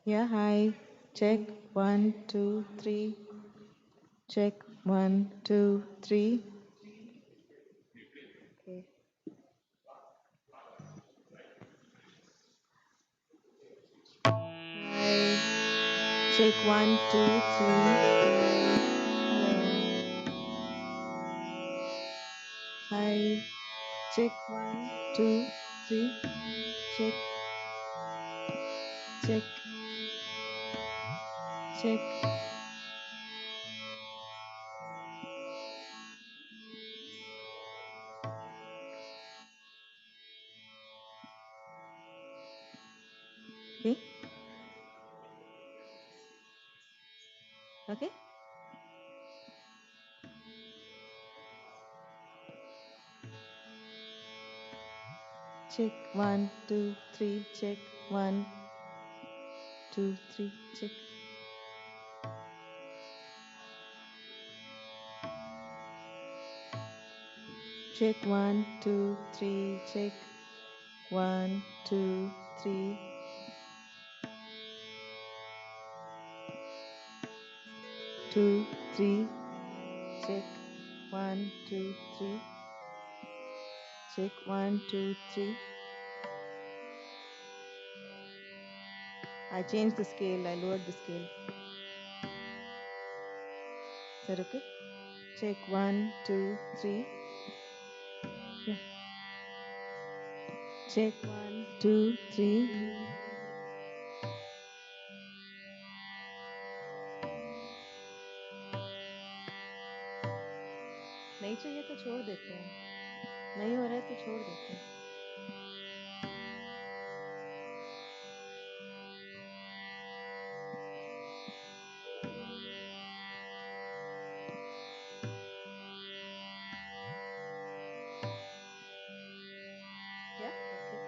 Yeah, hi. Check one, two, three. Check one, two, three. Okay. Hi. Check one, two, three. Hi. Hello. Hi. Check one, two, three. Check, check, check. Okay. Okay. Check one, two, three. Check one, two, three. Check. Check one, two, three. Check one, two, three. Two, three. Check one, two, three. Check one, two, three. I changed the scale. I lowered the scale. Is that okay? Check one, two, three. Yeah. Check one, two, three. नहीं चाहिए तो छोड़ देते हैं. नहीं हो रहा है तो छोड़ देते हैं. Yeah. Okay.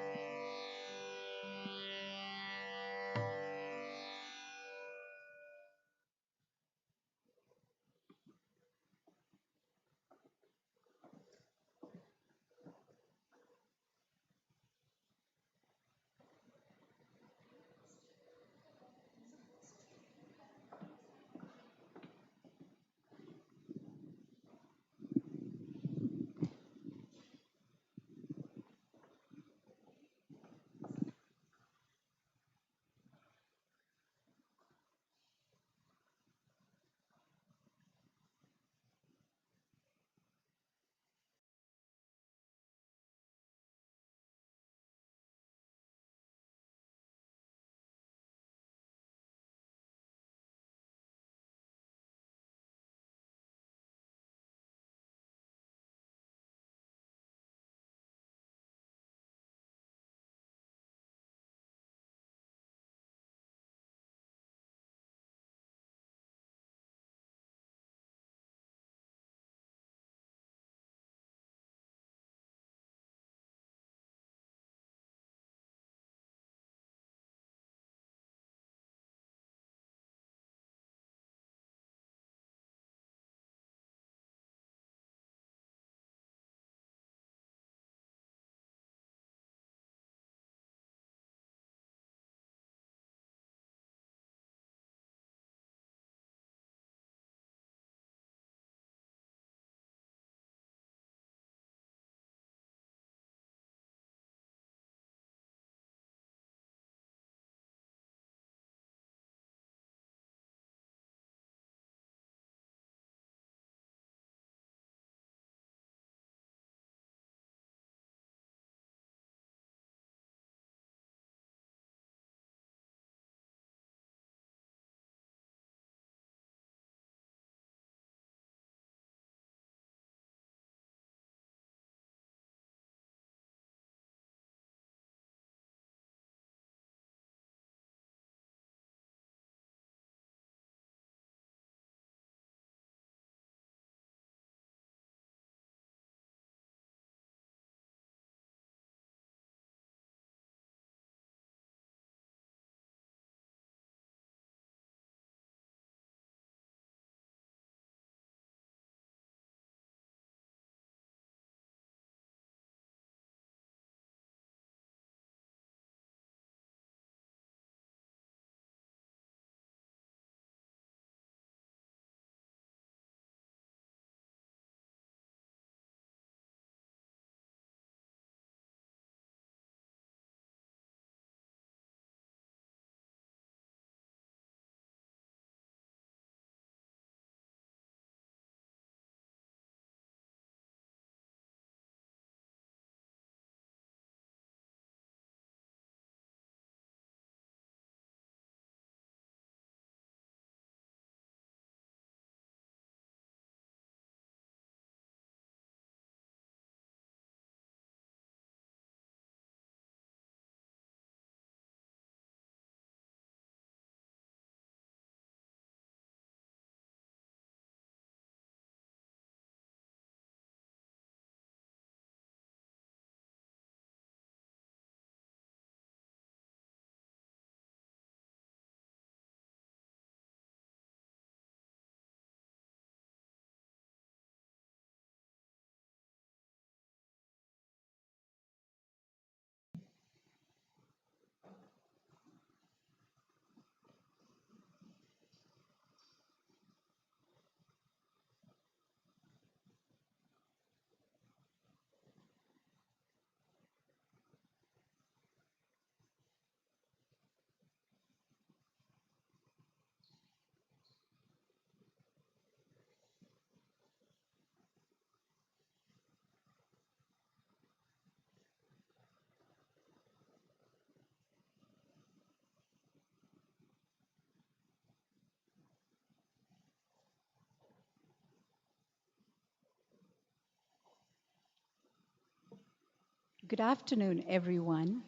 Good afternoon, everyone.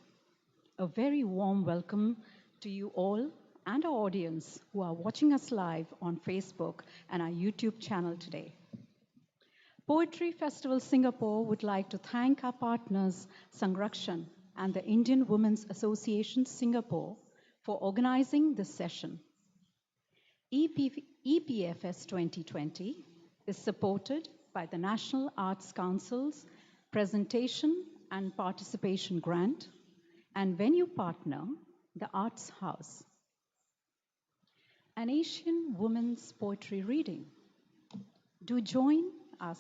A very warm welcome to you all and our audience who are watching us live on Facebook and our YouTube channel today. Poetry Festival Singapore would like to thank our partners Sangrakshan and the Indian Women's Association Singapore for organizing this session. e-PFS 2020 is supported by the National Arts Council's Presentation and Participation Grant and venue partner, the Arts House. An Asian woman's poetry reading. Do join us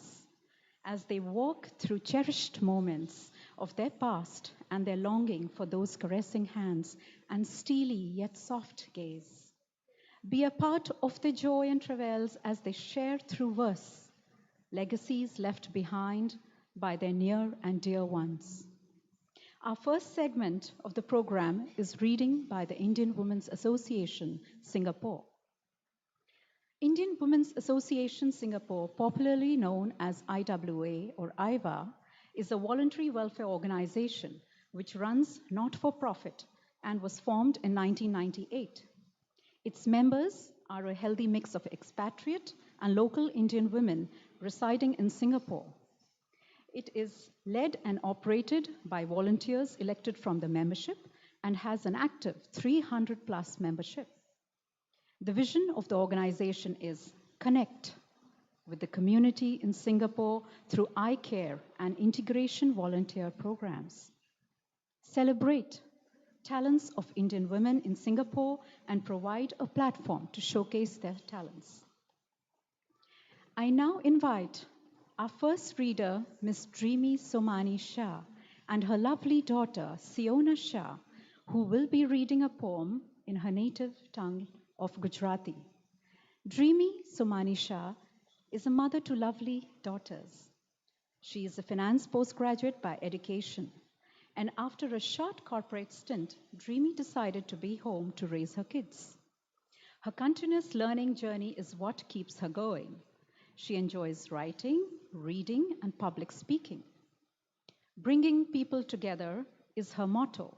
as they walk through cherished moments of their past and their longing for those caressing hands and steely yet soft gaze. Be a part of the joy and travails as they share through verse, legacies left behind by their near and dear ones. Our first segment of the program is reading by the Indian Women's Association, Singapore. Indian Women's Association Singapore, popularly known as IWA or IVA, is a voluntary welfare organization which runs not for profit and was formed in 1998. Its members are a healthy mix of expatriate and local Indian women residing in Singapore. It is led and operated by volunteers elected from the membership and has an active 300 plus membership. The vision of the organization is connect with the community in Singapore through eye care and integration volunteer programs. Celebrate talents of Indian women in Singapore and provide a platform to showcase their talents. I now invite our first reader, Ms. Dreamy Somany Shah, and her lovely daughter, Siona Shah, who will be reading a poem in her native tongue of Gujarati. Dreamy Somany Shah is a mother to lovely daughters. She is a finance postgraduate by education. And after a short corporate stint, Dreamy decided to be home to raise her kids. Her continuous learning journey is what keeps her going. She enjoys writing, reading, and public speaking. Bringing people together is her motto.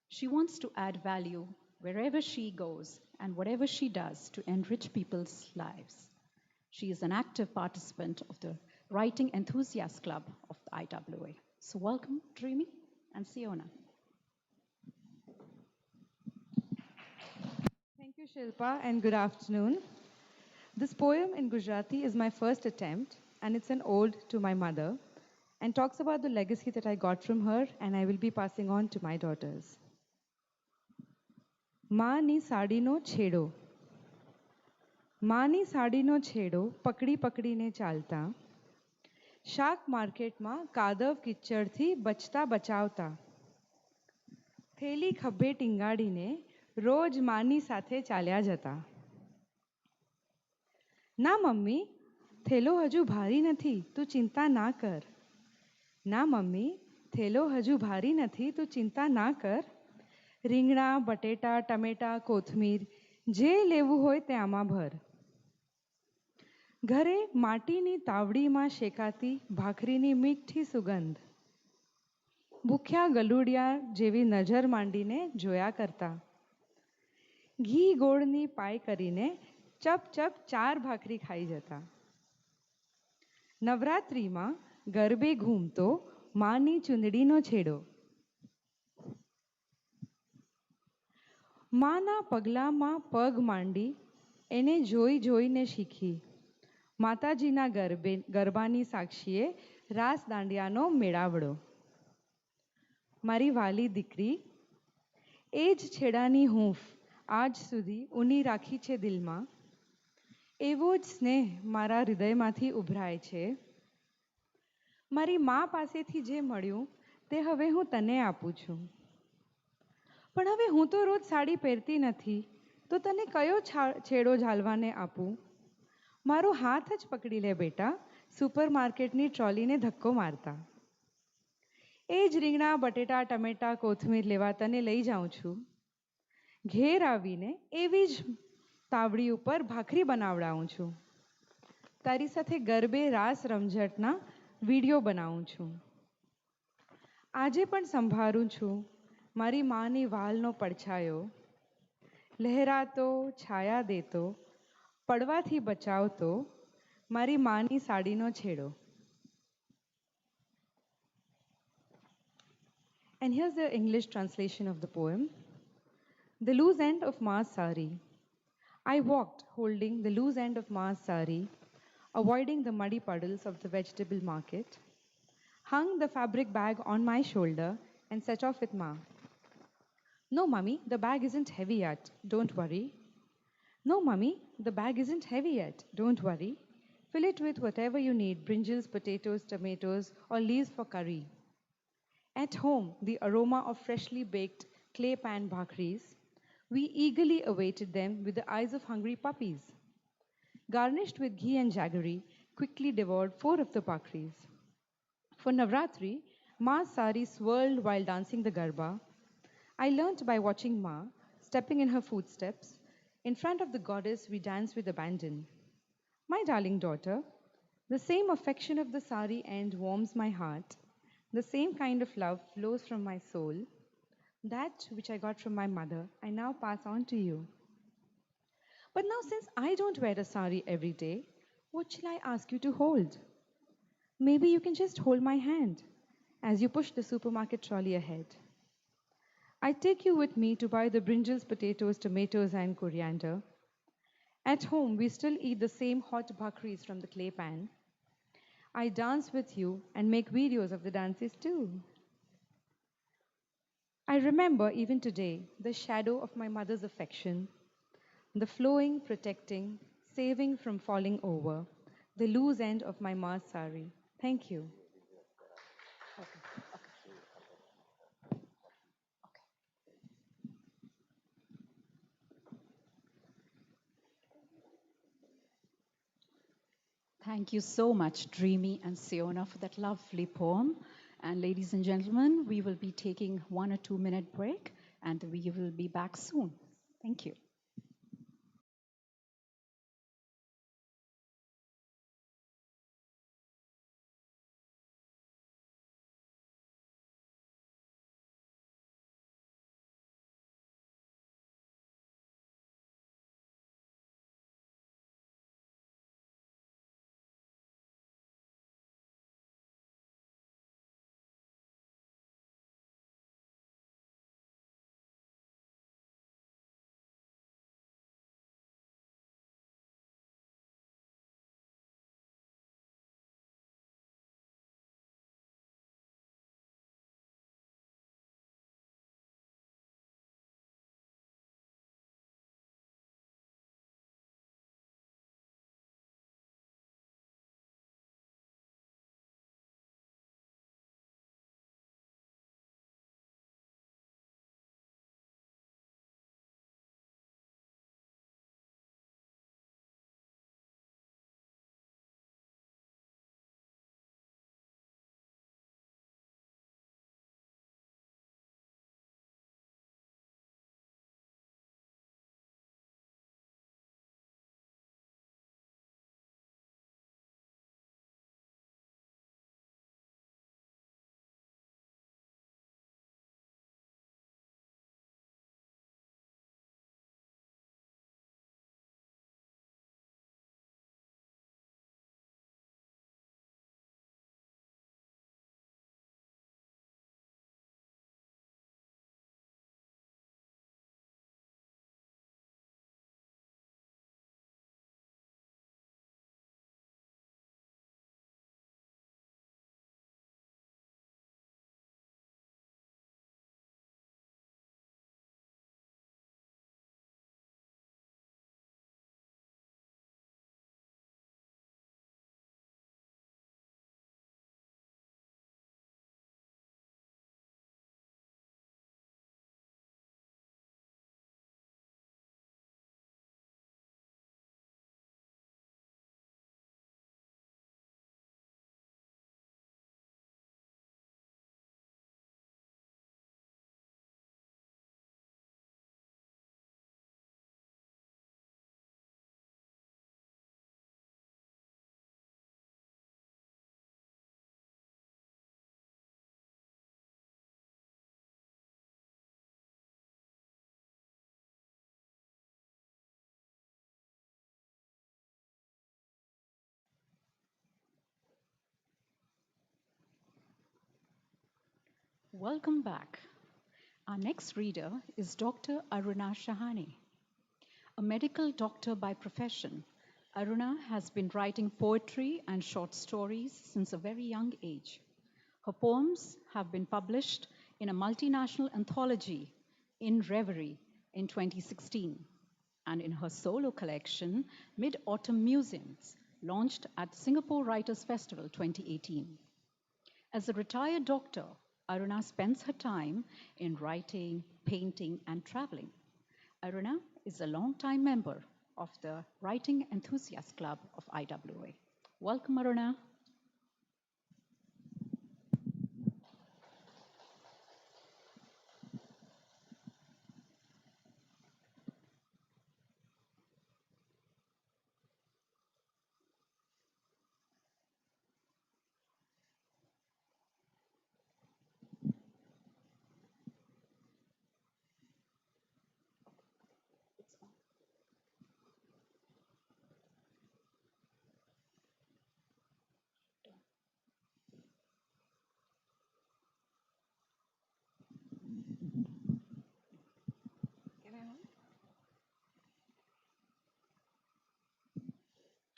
She wants to add value wherever she goes and whatever she does to enrich people's lives. She is an active participant of the Writing Enthusiast Club of the IWA. So welcome, Dreamy and Siona. Thank you, Shilpa, and good afternoon. This poem in Gujarati is my first attempt, and it's an ode to my mother, and talks about the legacy that I got from her, and I will be passing on to my daughters. Maani sadino chedo. Maani sadino chedo, pakdi pakdine chalta. શાક માર્કેટમાં કાદવ કિચડથી બચતા બચાવતા થેલી ખભે ટીંગાડીને રોજ માની સાથે ચાલ્યા જતા. ના મમ્મી, થેલો હજુ ભારી નથી, તું ચિંતા ના કર. ના મમ્મી, થેલો હજુ ભારી નથી, તું ચિંતા ના કર. રીંગણા, બટેટા, ટમેટા, કોથમીર, જે લેવું હોય તે આમાં ભર. ઘરે માટીની તાવડીમાં શેકાતી ભાખરીની મીઠી સુગંધ. ભૂખ્યા ગલુડિયા જેવી નજર માંડીને જોયા કરતા. ઘી ગોળની પાય કરીને ચપ ચપ 4 ભાખરી ખાઈ જતા. નવરાત્રિમાં ગરબે ઘૂમતો માની ચુંદડીનો છેડો. માના પગલામાં પગ માંડી એને જોઈ જોઈને શીખી. માતાજીના ગરબાની સાક્ષીએ રાસ દાંડિયાનો મેળાવડો. મારી વાલી દીકરી, એ જ છેડાની હૂંફ આજ સુધી ઊની રાખી છે દિલમાં. એવો જ સ્નેહ મારા હૃદયમાંથી ઉભરાય છે. મારી મા પાસેથી જે મળ્યું તે હવે હું તને આપું છું. પણ હવે હું તો રોજ સાડી પહેરતી નથી, તો તને કયો છેડો ઝાલવાને આપું? મારો હાથ જ પકડી લે બેટા, સુપરમાર્કેટની ટ્રોલીને ધક્કો મારતા. એ જ રીંગણા, બટેટા, ટમેટા, કોથમીર લેવા તને લઈ જાઉં છું. ઘેર આવીને એવી જ તાવડી ઉપર ભાખરી બનાવડાવું છું. તારી સાથે ગરબે રાસ રમઝટના વિડીયો બનાવું છું. આજે પણ સંભાળું છું મારી માની વાલનો પડછાયો લહેરાતો છાયા દેતો પડવાથી બચાવતો મારી માની સાડીનો છેડો. And here's the English translation of the poem. The loose end of Ma's sari. I walked holding the loose end of Ma's sari, avoiding the muddy puddles of the vegetable market, hung the fabric bag on my shoulder, and set off with Ma. No, Mummy, the bag isn't heavy yet. Don't worry. No, Mummy, the bag isn't heavy yet. Don't worry. Fill it with whatever you need brinjals, potatoes, tomatoes, or leaves for curry. At home, the aroma of freshly baked clay pan bhakris, we eagerly awaited them with the eyes of hungry puppies. Garnished with ghee and jaggery, quickly devoured 4 of the bhakris. For Navratri, Ma's sari swirled while dancing the garba. I learnt by watching Ma, stepping in her footsteps. In front of the goddess, we dance with abandon. My darling daughter, the same affection of the sari end warms my heart. The same kind of love flows from my soul. That which I got from my mother, I now pass on to you. But now, since I don't wear a sari every day, what shall I ask you to hold? Maybe you can just hold my hand as you push the supermarket trolley ahead. I take you with me to buy the brinjals, potatoes, tomatoes, and coriander. At home, we still eat the same hot bhakris from the clay pan. I dance with you and make videos of the dances too. I remember even today the shadow of my mother's affection, the flowing, protecting, saving from falling over, the loose end of my ma's sari. Thank you. Thank you so much, Dreamy and Siona, for that lovely poem. And ladies and gentlemen, we will be taking 1 or 2 minute break and we will be back soon. Thank you. Welcome back. Our next reader is Dr. Aruna Shahani. A medical doctor by profession, Aruna has been writing poetry and short stories since a very young age. Her poems have been published in a multinational anthology, In Reverie, in 2016, and in her solo collection, Mid Autumn Museums, launched at Singapore Writers Festival 2018. As a retired doctor, Aruna spends her time in writing, painting, and traveling. Aruna is a long-time member of the Writing Enthusiast Club of IWA. Welcome, Aruna. Can I hold?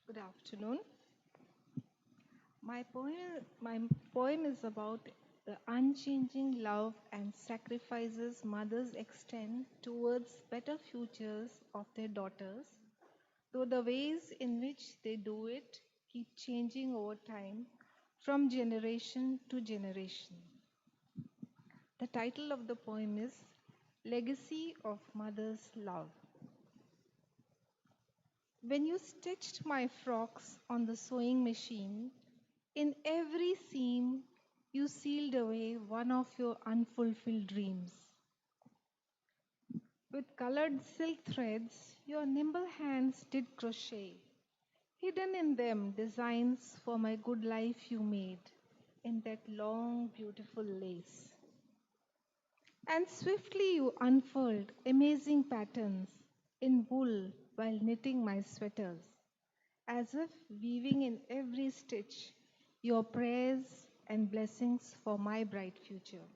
Good afternoon. My poem is about the unchanging love and sacrifices mothers extend towards better futures of their daughters, though the ways in which they do it keep changing over time from generation to generation. The title of the poem is Legacy of Mother's Love. When you stitched my frocks on the sewing machine, in every seam you sealed away one of your unfulfilled dreams. With colored silk threads, your nimble hands did crochet. Hidden in them designs for my good life you made in that long, beautiful lace. And swiftly you unfurled amazing patterns in wool while knitting my sweaters, as if weaving in every stitch your prayers and blessings for my bright future.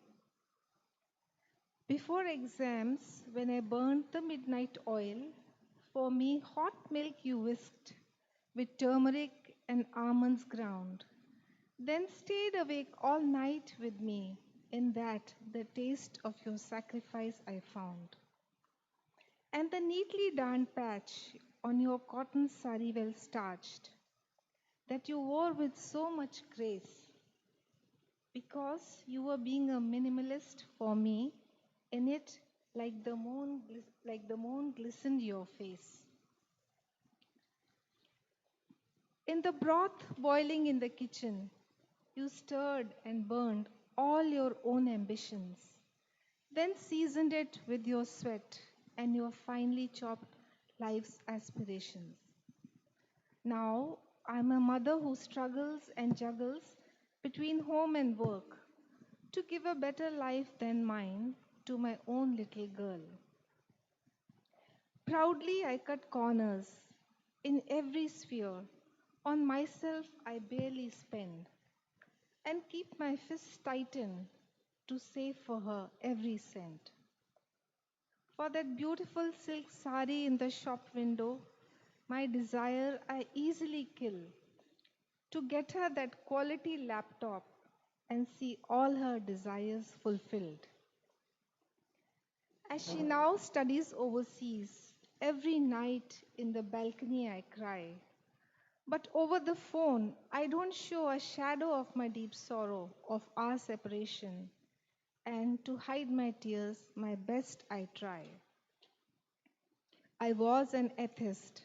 Before exams, when I burnt the midnight oil, for me hot milk you whisked with turmeric and almonds ground, then stayed awake all night with me. In that, the taste of your sacrifice I found. And the neatly darned patch on your cotton sari well starched, that you wore with so much grace, because you were being a minimalist for me, in it like the moon glistened your face. In the broth boiling in the kitchen, you stirred and burned all your own ambitions, then seasoned it with your sweat and your finely chopped life's aspirations. Now I'm a mother who struggles and juggles between home and work to give a better life than mine to my own little girl. Proudly I cut corners in every sphere. On myself I barely spend and keep my fists tightened to save for her every cent. For that beautiful silk sari in the shop window, my desire I easily kill to get her that quality laptop and see all her desires fulfilled. As she now studies overseas, every night in the balcony I cry. But over the phone, I don't show a shadow of my deep sorrow of our separation. And to hide my tears, my best I try. I was an atheist,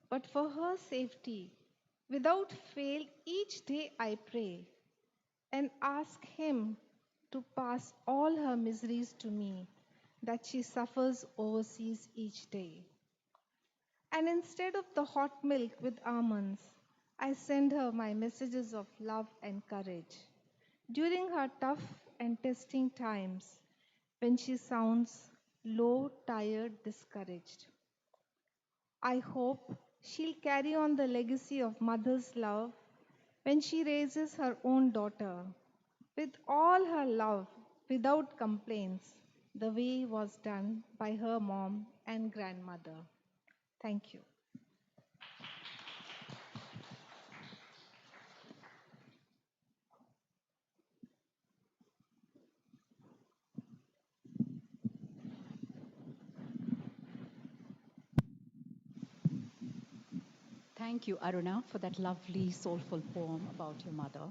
but for her safety, without fail, each day I pray and ask Him to pass all her miseries to me that she suffers overseas each day. And instead of the hot milk with almonds, I send her my messages of love and courage during her tough and testing times when she sounds low, tired, discouraged. I hope she'll carry on the legacy of mother's love when she raises her own daughter with all her love, without complaints, the way was done by her mom and grandmother. Thank you. Thank you, Aruna, for that lovely, soulful poem about your mother.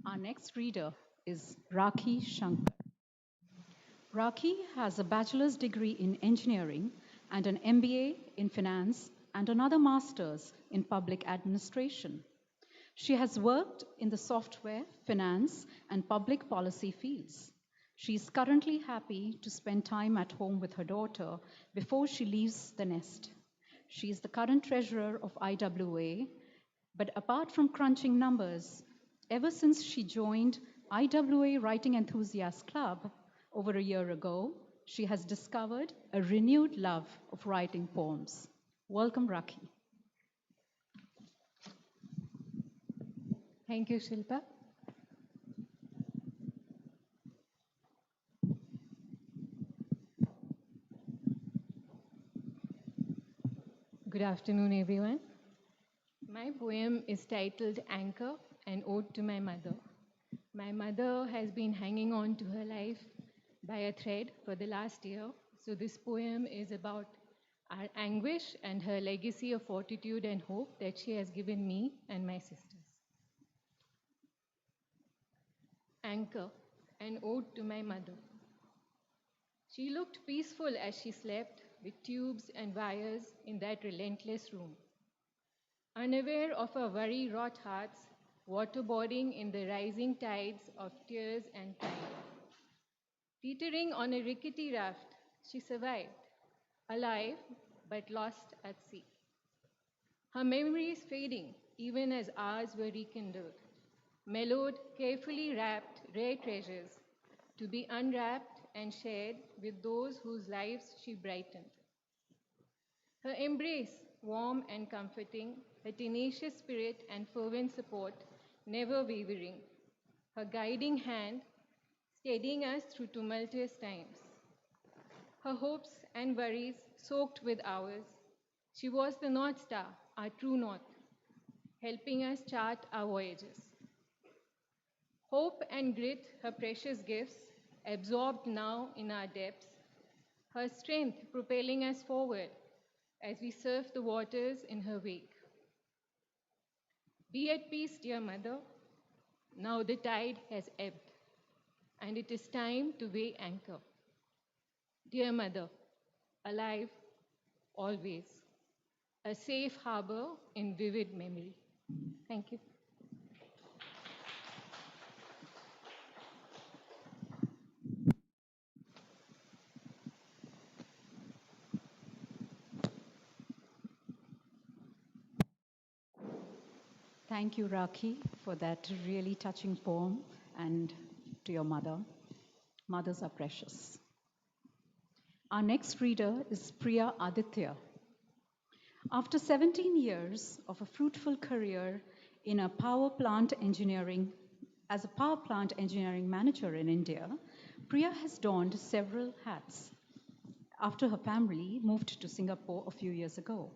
Our next reader is Rakhi Shankar. Rakhi has a bachelor's degree in engineering and an MBA in finance and another master's in public administration. She has worked in the software, finance, and public policy fields. She is currently happy to spend time at home with her daughter before she leaves the nest. She is the current treasurer of IWA, but apart from crunching numbers, ever since she joined IWA Writing Enthusiast Club over a year ago, she has discovered a renewed love of writing poems. Welcome, Rakhi. Thank you, Shilpa. Good afternoon, everyone. My poem is titled Anchor, an ode to my mother. My mother has been hanging on to her life by a thread for the last year, so this poem is about our anguish and her legacy of fortitude and hope that she has given me and my sisters. Anchor, an ode to my mother. She looked peaceful as she slept, with tubes and wires in that relentless room. Unaware of her worry-wrought hearts, waterboarding in the rising tides of tears and time. Teetering on a rickety raft, she survived, alive but lost at sea. Her memories fading even as ours were rekindled, mellowed, carefully wrapped rare treasures to be unwrapped and shared with those whose lives she brightened. Her embrace, warm and comforting, her tenacious spirit and fervent support, never wavering. Her guiding hand, steadying us through tumultuous times. Her hopes and worries soaked with ours. She was the North Star, our true north, helping us chart our voyages. Hope and grit, her precious gifts, absorbed now in our depths. Her strength propelling us forward as we surf the waters in her wake. Be at peace, dear mother. Now the tide has ebbed, and it is time to weigh anchor. Dear mother, alive, always, a safe harbor in vivid memory. Thank you. Thank you, Rakhi, for that really touching poem, and to your mother. Mothers are precious. Our next reader is Priya Aditya. After 17 years of a fruitful career in a power plant engineering, as a power plant engineering manager in India, Priya has donned several hats after her family moved to Singapore a few years ago.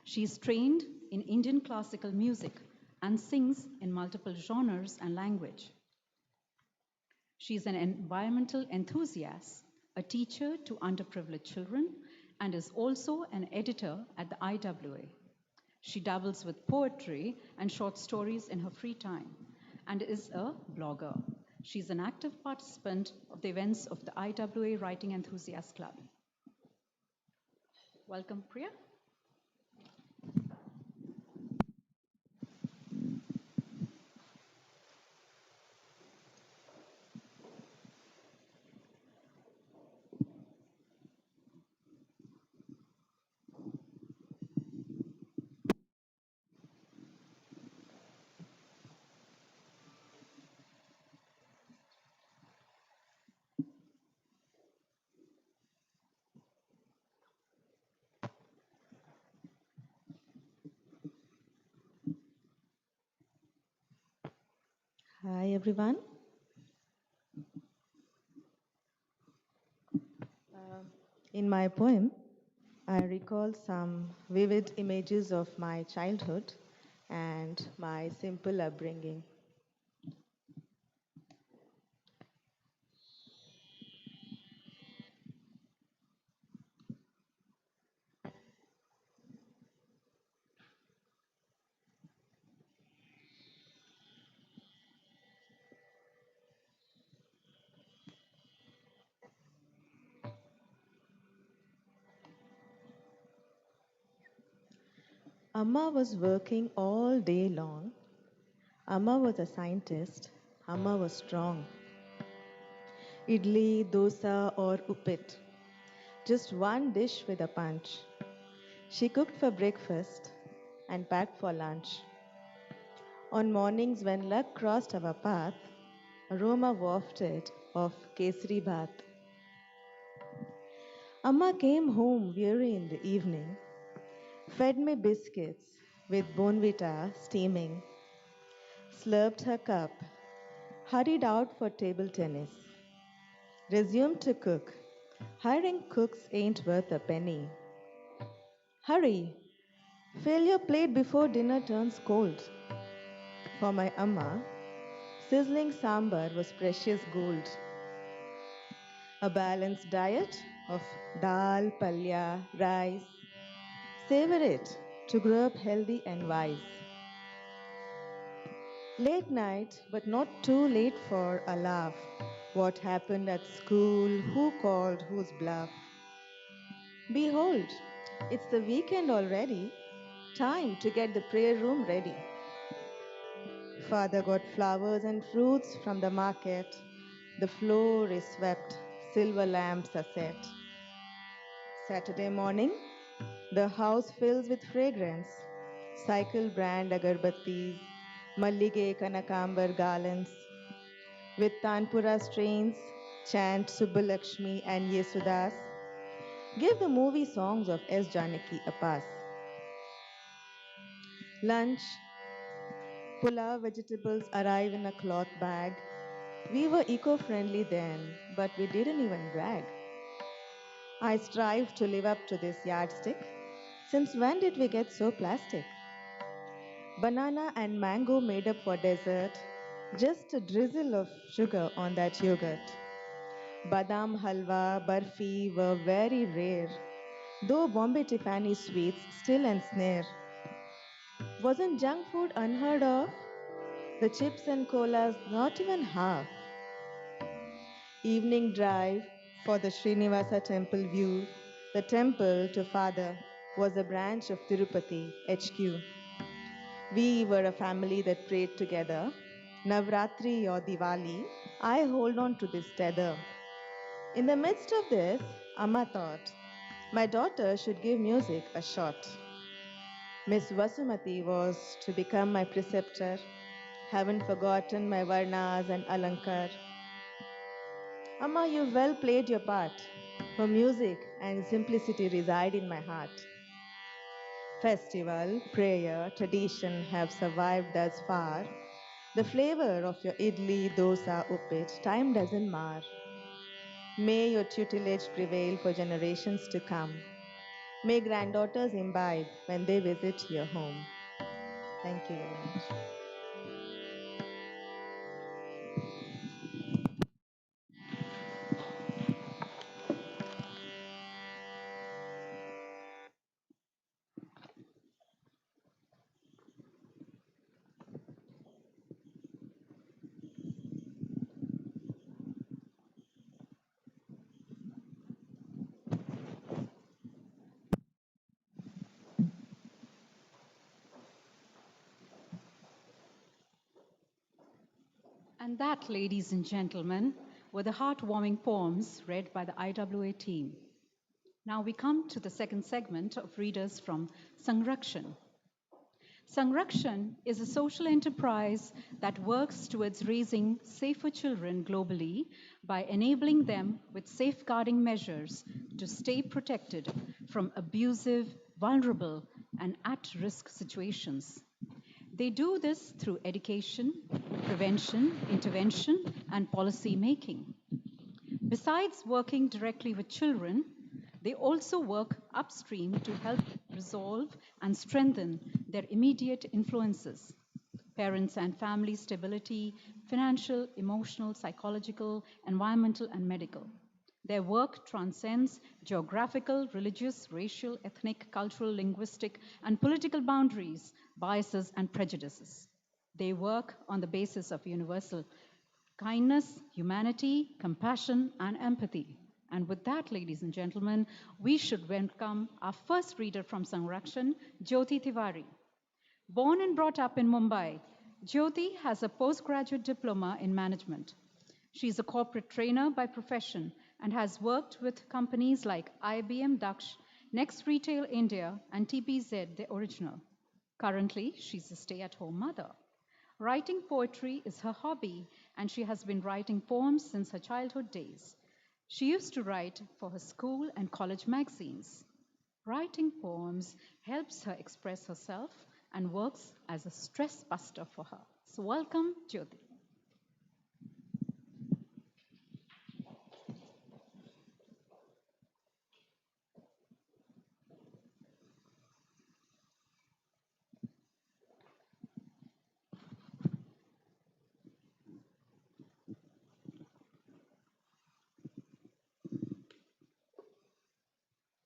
She is trained in Indian classical music and sings in multiple genres and language. She is an environmental enthusiast, a teacher to underprivileged children, and is also an editor at the IWA. She dabbles with poetry and short stories in her free time and is a blogger. She is an active participant of the events of the IWA Writing Enthusiast Club. Welcome, Priya. Hi everyone. In my poem, I recall some vivid images of my childhood and my simple upbringing. Amma was working all day long. Amma was a scientist. Amma was strong. Idli, dosa, or uppit. Just one dish with a punch. She cooked for breakfast and packed for lunch. On mornings when luck crossed our path, aroma wafted of kesari bhat. Amma came home weary in the evening, fed me biscuits with bonvita steaming, slurped her cup, hurried out for table tennis, resumed to cook. Hiring cooks ain't worth a penny. Hurry, fill your plate before dinner turns cold. For my amma, sizzling sambar was precious gold. A balanced diet of dal, palya, rice. Savor it to grow up healthy and wise. Late night, but not too late for a laugh. What happened at school? Who called? Whose bluff? Behold, it's the weekend already. Time to get the prayer room ready. Father got flowers and fruits from the market. The floor is swept, silver lamps are set. Saturday morning, the house fills with fragrance. Cycle brand agarbattis, mallige kanakambar garlands. With Tanpura strains, chant Subbalakshmi and Yesudas. Give the movie songs of S. Janaki a pass. Lunch, pulao vegetables arrive in a cloth bag. We were eco-friendly then, but we didn't even brag. I strive to live up to this yardstick. Since when did we get so plastic? Banana and mango made up for dessert. Just a drizzle of sugar on that yogurt. Badam halwa, barfi were very rare. Though Bombay Tiffany sweets still ensnare. Wasn't junk food unheard of? The chips and colas not even half. Evening drive for the Srinivasa temple view. The temple to Father was a branch of Tirupati HQ. We were a family that prayed together. Navratri or Diwali, I hold on to this tether. In the midst of this, Amma thought, my daughter should give music a shot. Miss Vasumati was to become my preceptor. Haven't forgotten my varnas and alankar. Amma, you well played your part. For music and simplicity reside in my heart. Festival, prayer, tradition have survived thus far. The flavor of your idli, dosa, uppit, time doesn't mar. May your tutelage prevail for generations to come. May granddaughters imbibe when they visit your home. Thank you very much. And that, ladies and gentlemen, were the heartwarming poems read by the IWA team. Now we come to the second segment of readers from Sangrakshan. Sanrakshan is a social enterprise that works towards raising safer children globally by enabling them with safeguarding measures to stay protected from abusive, vulnerable, and at-risk situations. They do this through education, prevention, intervention, and policy making. Besides working directly with children, They also work upstream to help resolve and strengthen their immediate influences: parents and family stability, financial, emotional, psychological, environmental, and medical. Their work transcends geographical, religious, racial, ethnic, cultural, linguistic, and political boundaries, biases, and prejudices. They work on the basis of universal kindness, humanity, compassion, and empathy. And with that, ladies and gentlemen, we should welcome our first reader from Sanrakshan, Jyoti Tiwari. Born and brought up in Mumbai, Jyoti has a postgraduate diploma in management. She is a corporate trainer by profession and has worked with companies like IBM Daksh, Next Retail India, and TPZ, the original. Currently, she's a stay at home mother. Writing poetry is her hobby, and she has been writing poems since her childhood days. She used to write for her school and college magazines. Writing poems helps her express herself and works as a stress buster for her. So, welcome, Jyoti.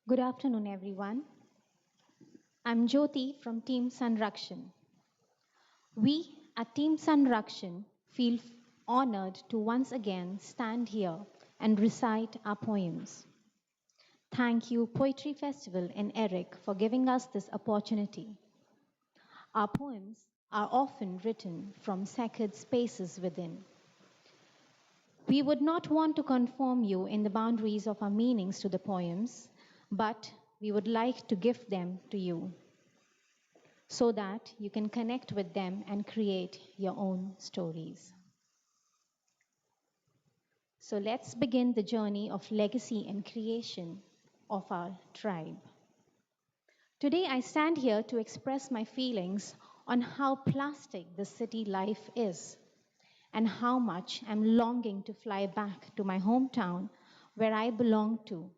Good afternoon, everyone. I'm Jyoti from Team Sanrakshan. We at Team Sanrakshan feel honored to once again stand here and recite our poems. Thank you, Poetry Festival and Eric, for giving us this opportunity. Our poems are often written from sacred spaces within. We would not want to conform you in the boundaries of our meanings to the poems, but we would like to gift them to you so that you can connect with them and create your own stories. So let's begin the journey of legacy and creation of our tribe. Today I stand here to express my feelings on how plastic the city life is and how much I'm longing to fly back to my hometown where I belong to,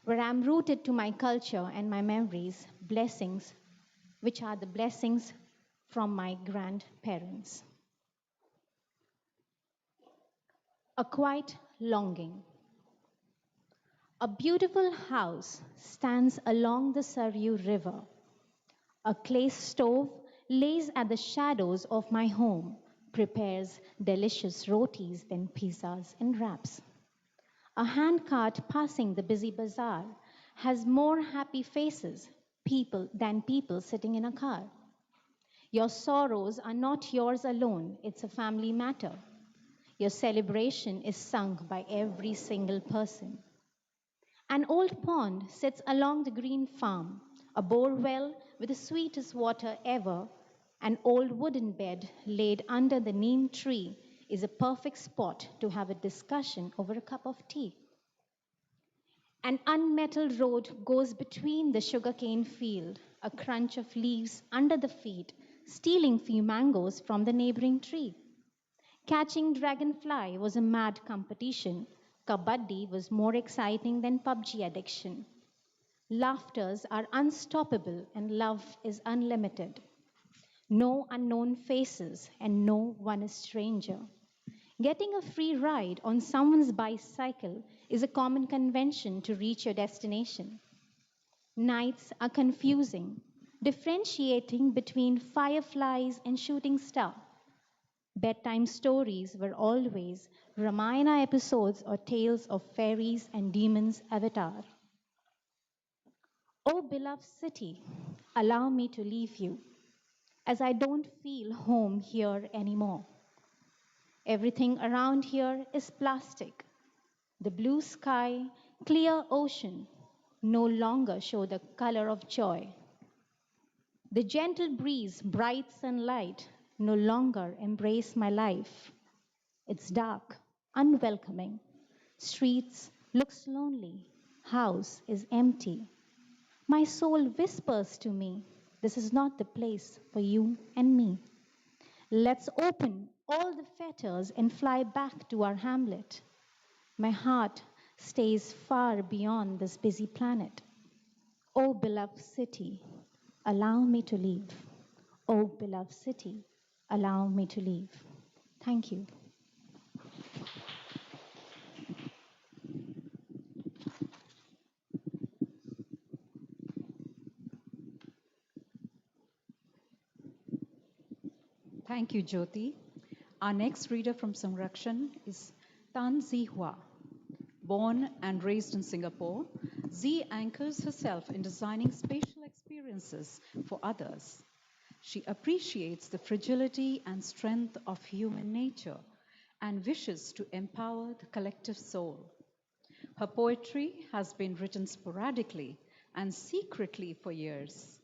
where I'm rooted to my culture and my memories, blessings, which are the blessings from my grandparents. A quiet longing. A beautiful house stands along the Saryu River. A clay stove lays at the shadows of my home, prepares delicious rotis, then pizzas and wraps. A handcart passing the busy bazaar has more happy faces than people sitting in a car. Your sorrows are not yours alone, it's a family matter. Your celebration is sung by every single person. An old pond sits along the green farm, a bore well with the sweetest water ever. An old wooden bed laid under the neem tree is a perfect spot to have a discussion over a cup of tea. An unmetalled road goes between the sugarcane field, a crunch of leaves under the feet, stealing few mangoes from the neighboring tree. Catching dragonfly was a mad competition. Kabaddi was more exciting than PUBG addiction. Laughters are unstoppable and love is unlimited. No unknown faces and no one is stranger. Getting a free ride on someone's bicycle is a common convention to reach your destination. Nights are confusing, differentiating between fireflies and shooting star. Bedtime stories were always Ramayana episodes or tales of fairies and demons' avatar. Oh, beloved city, allow me to leave you, as I don't feel home here anymore. Everything around here is plastic. The blue sky, clear ocean no longer show the color of joy. The gentle breeze, bright sunlight no longer embrace my life. It's dark, unwelcoming. Streets looks lonely. House is empty. My soul whispers to me, this is not the place for you and me. Let's open all the fetters and fly back to our hamlet. My heart stays far beyond this busy planet. O beloved city, allow me to leave. O beloved city, allow me to leave. Thank you. Thank you, Jyoti. Our next reader from Sanrakshan is Tan Zi Hua. Born and raised in Singapore, Z anchors herself in designing spatial experiences for others. She appreciates the fragility and strength of human nature and wishes to empower the collective soul. Her poetry has been written sporadically and secretly for years.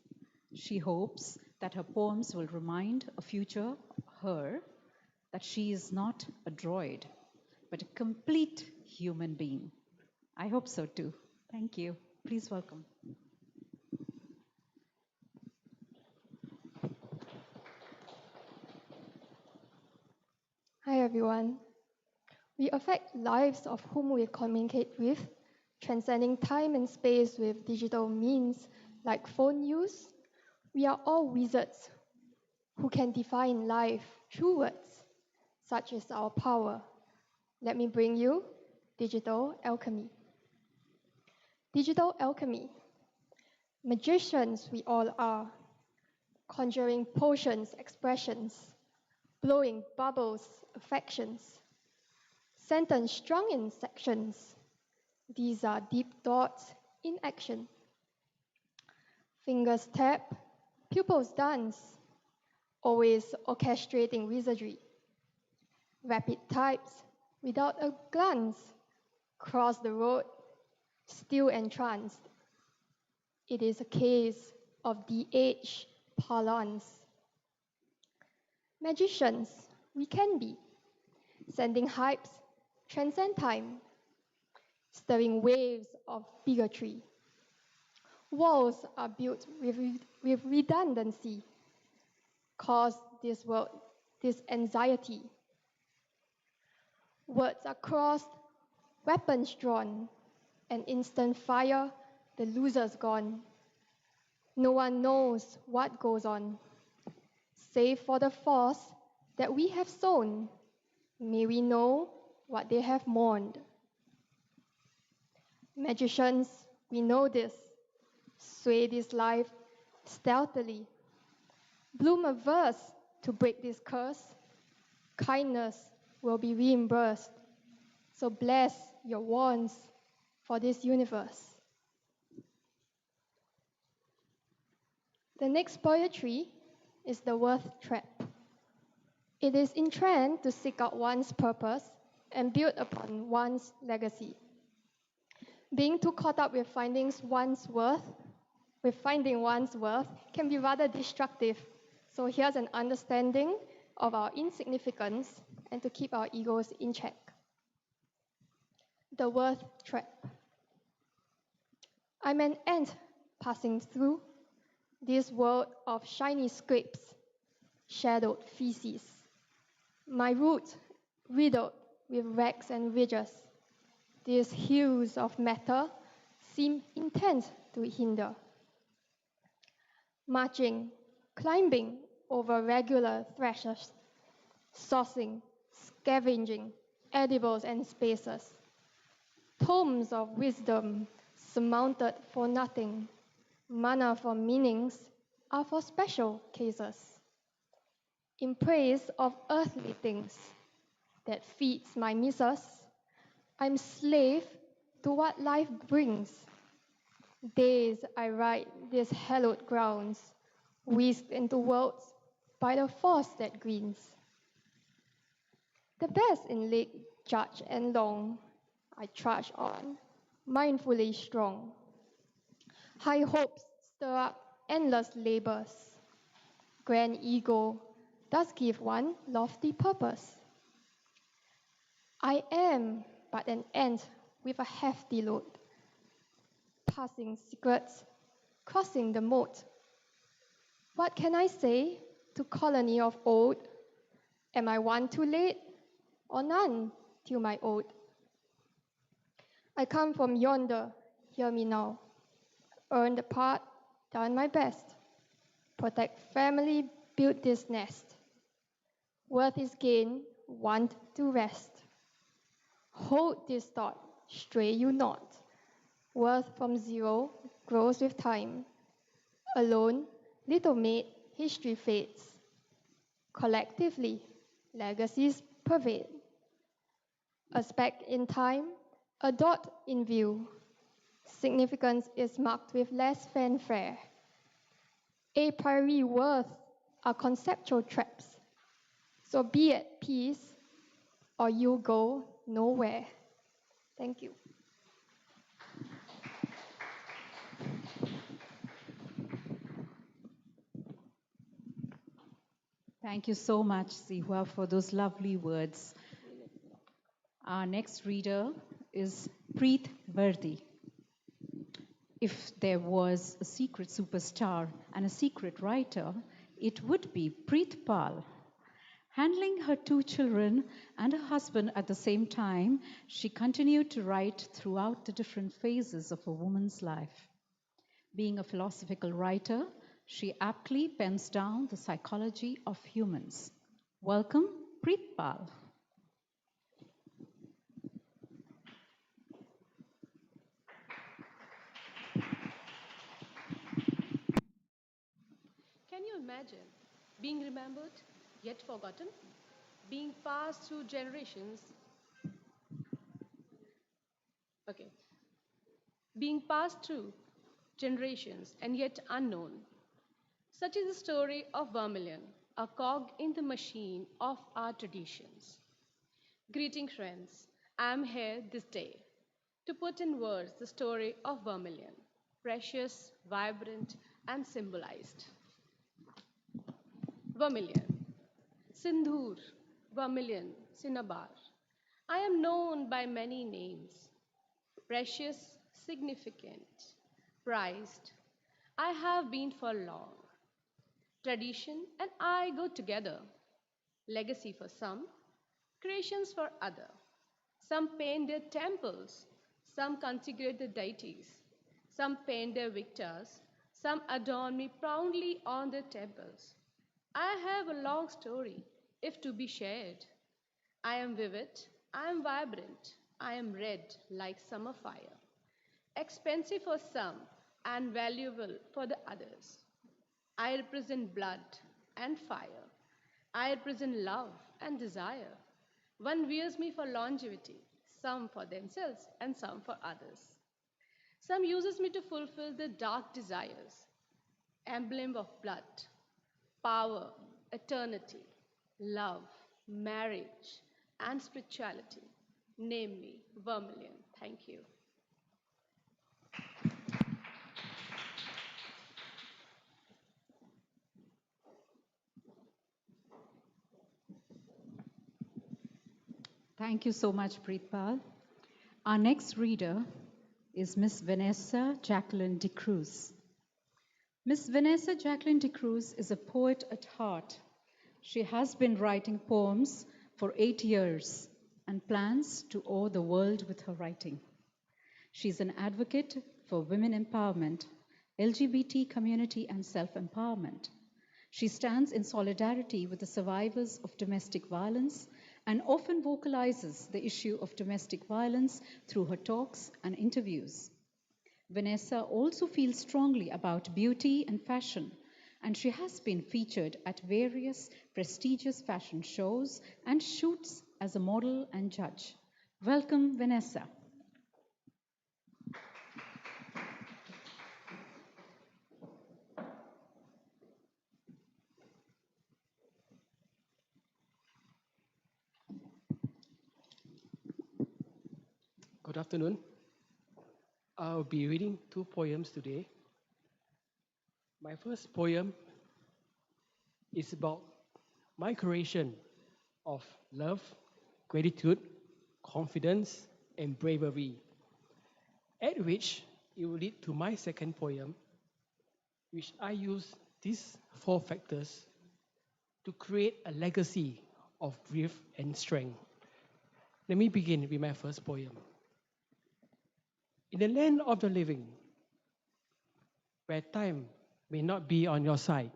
She hopes that her poems will remind a future her that she is not a droid, but a complete human being. I hope so too. Thank you. Please welcome. Hi everyone. We affect lives of whom we communicate with, transcending time and space with digital means like phone use. We are all wizards who can define life through words. Such is our power. Let me bring you digital alchemy. Digital alchemy. Magicians we all are, conjuring potions, expressions, blowing bubbles, affections, sentence strung in sections. These are deep thoughts in action. Fingers tap, pupils dance, always orchestrating wizardry. Rapid types, without a glance, cross the road, still entranced. It is a case of the age parlance. Magicians, we can be, sending hypes, transcend time, stirring waves of bigotry. Walls are built with redundancy, cause this world this anxiety. Words are crossed, weapons drawn, an instant fire, the loser's gone. No one knows what goes on, save for the force that we have sown. May we know what they have mourned. Magicians, we know this. Sway this life stealthily. Bloom a verse to break this curse. Kindness will be reimbursed. So bless your wands for this universe. The next poetry is the worth trap. It is in trend to seek out one's purpose and build upon one's legacy. Being too caught up with finding one's worth can be rather destructive. So here's an understanding of our insignificance and to keep our egos in check. The worth trap. I'm an ant passing through this world of shiny scrapes, shadowed feces. My root riddled with rags and ridges. These hues of matter seem intent to hinder. Marching, climbing over regular threshers, sourcing, scavenging edibles and spaces. Tomes of wisdom surmounted for nothing. Mana for meanings are for special cases. In praise of earthly things that feeds my missus, I'm slave to what life brings. Days I ride these hallowed grounds, whisked into worlds by the force that grins. The best in leg, judge, and long, I trudge on, mindfully strong. High hopes stir up endless labors. Grand ego does give one lofty purpose. I am but an ant with a hefty load, passing secrets, crossing the moat. What can I say to colony of old? Am I one too late, or none till my ode? I come from yonder, hear me now. Earned the part, done my best. Protect family, build this nest. Worth is gain, want to rest. Hold this thought, stray you not. Worth from zero grows with time. Alone, little made, history fades. Collectively, legacies pervade. A speck in time, a dot in view. Significance is marked with less fanfare. A priori worth are conceptual traps. So be at peace or you'll go nowhere. Thank you. Thank you so much, Sihua, for those lovely words. Our next reader is Preet Virdi. If there was a secret superstar and a secret writer, it would be Preet Pal. Handling her 2 children and her husband at the same time, she continued to write throughout the different phases of a woman's life. Being a philosophical writer, she aptly pens down the psychology of humans. Welcome, Preet Pal. Can you imagine being remembered yet forgotten? Being passed through generations. Okay. Being passed through generations and yet unknown. Such is the story of Vermilion, a cog in the machine of our traditions. Greeting, friends. I am here this day to put in words the story of Vermilion, precious, vibrant, and symbolized. Vermilion, Sindhur, Vermilion, Cinnabar. I am known by many names. Precious, significant, prized. I have been for long. Tradition and I go together. Legacy for some, creations for other. Some paint their temples, some consecrate the deities, some paint their victors, some adorn me proudly on their temples. I have a long story, if to be shared. I am vivid, I am vibrant, I am red like summer fire, expensive for some and valuable for the others. I represent blood and fire. I represent love and desire. One wears me for longevity, some for themselves and some for others. Some uses me to fulfill their dark desires, emblem of blood, power, eternity, love, marriage, and spirituality. Name me Vermilion. Thank you. Thank you so much, Preet Pal. Our next reader is Miss Vanessa Jacqueline de Cruz. Miss Vanessa Jacqueline de Cruz is a poet at heart. She has been writing poems for 8 years and plans to awe the world with her writing. She's an advocate for women empowerment, LGBT community, and self-empowerment. She stands in solidarity with the survivors of domestic violence and often vocalizes the issue of domestic violence through her talks and interviews. Vanessa also feels strongly about beauty and fashion, and she has been featured at various prestigious fashion shows and shoots as a model and judge. Welcome, Vanessa. Good afternoon. I'll be reading 2 poems today. My first poem is about my creation of love, gratitude, confidence, and bravery, at which it will lead to my second poem, which I use these 4 factors to create a legacy of grief and strength. Let me begin with my first poem. In the land of the living, where time may not be on your side,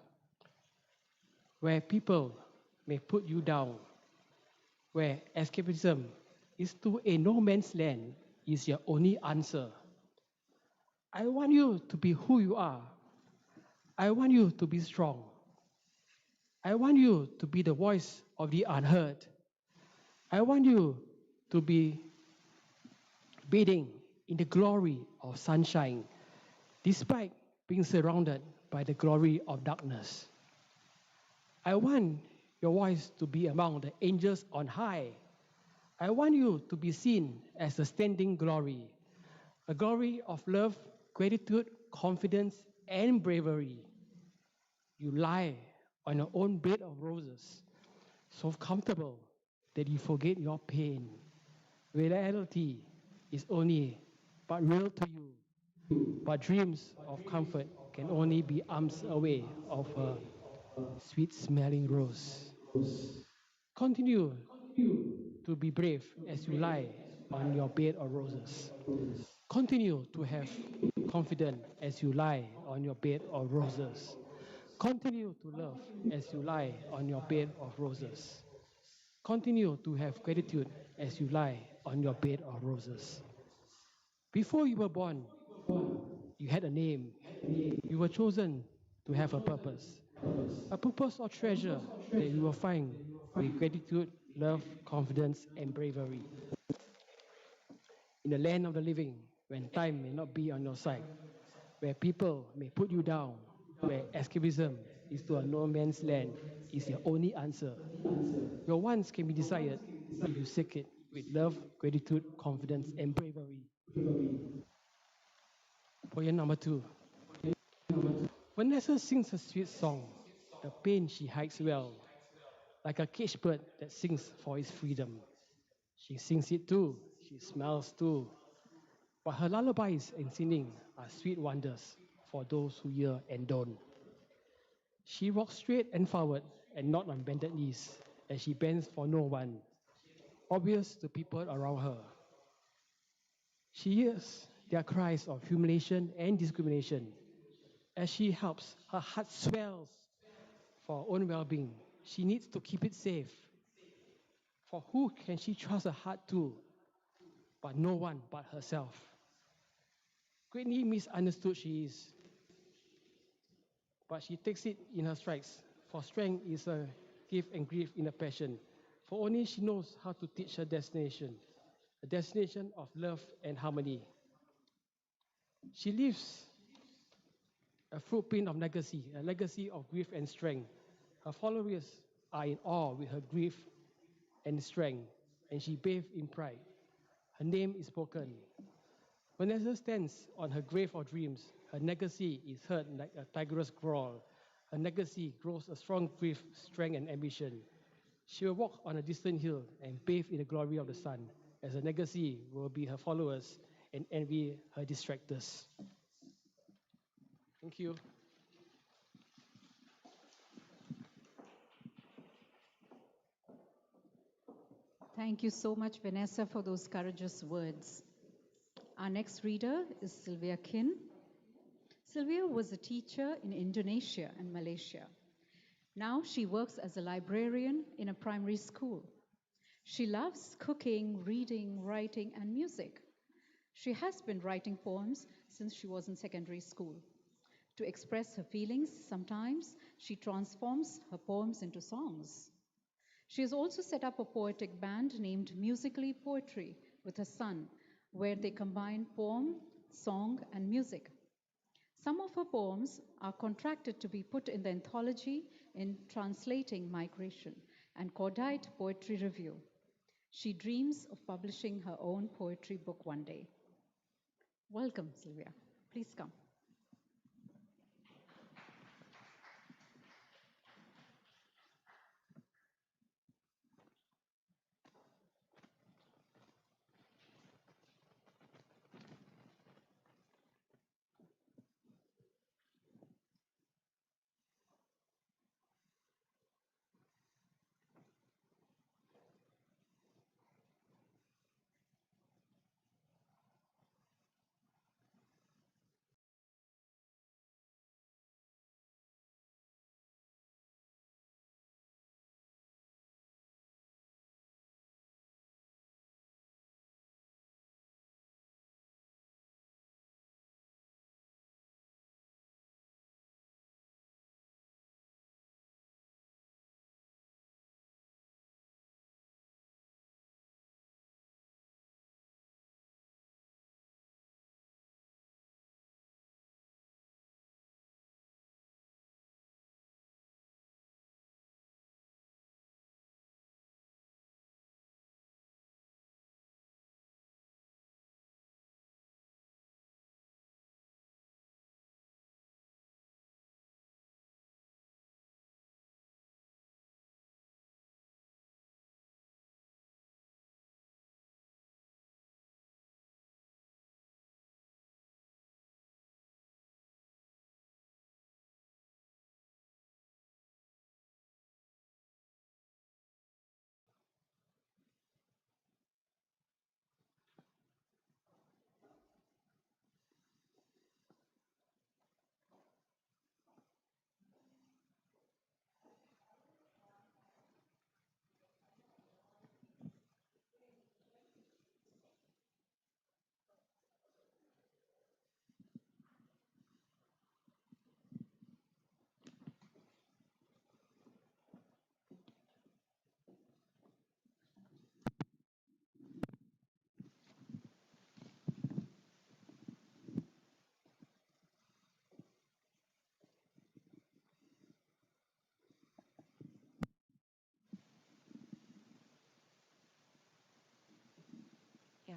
where people may put you down, where escapism is to a no man's land is your only answer. I want you to be who you are. I want you to be strong. I want you to be the voice of the unheard. I want you to be bathing in the glory of sunshine, despite being surrounded by the glory of darkness. I want your voice to be among the angels on high. I want you to be seen as a standing glory, a glory of love, gratitude, confidence, and bravery. You lie on your own bed of roses, so comfortable that you forget your pain. Reality is only but real to you, but dreams of comfort can only be arms away of a sweet smelling rose. Continue to be brave as you lie on your bed of roses. Continue to have confidence as you lie on your bed of roses. Continue to love as you lie on your bed of roses. Continue to have gratitude as you lie on your bed of roses. Before you were born, you had a name. You were chosen to have a purpose or treasure that you will find with gratitude, love, confidence, and bravery. In the land of the living, when time may not be on your side, where people may put you down, where escapism is to a no man's land, is your only answer. Your wants can be desired if you seek it with love, gratitude, confidence, and bravery. Poem number 2. Vanessa sings a sweet song. The pain she hides well, like a caged bird that sings for its freedom. She sings it too, she smells too. But her lullabies and singing are sweet wonders for those who hear and don't. She walks straight and forward and not on bended knees, as she bends for no one, obvious to people around her. She hears their cries of humiliation and discrimination. As she helps, her heart swells for her own well-being. She needs to keep it safe. For who can she trust her heart to? But no one but herself. Greatly misunderstood she is, but she takes it in her strides. For strength is a gift and grief in a passion. For only she knows how to teach her destination, a destination of love and harmony. She leaves a footprint of legacy, a legacy of grief and strength. Her followers are in awe with her grief and strength, and she bathes in pride. Her name is spoken. Vanessa stands on her grave of dreams. Her legacy is heard like a tiger's growl. Her legacy grows a strong grief, strength, and ambition. She will walk on a distant hill and bathe in the glory of the sun, as her legacy will be her followers and envy her distractors. Thank you. Thank you so much, Vanessa, for those courageous words. Our next reader is Sylvia Kin. Sylvia was a teacher in Indonesia and Malaysia. Now she works as a librarian in a primary school. She loves cooking, reading, writing, and music. She has been writing poems since she was in secondary school. To express her feelings, sometimes she transforms her poems into songs. She has also set up a poetic band named Musically Poetry with her son, where they combine poem, song, and music. Some of her poems are contracted to be put in the anthology in Translating Migration and Cordite Poetry Review. She dreams of publishing her own poetry book one day. Welcome, Sylvia. Please come.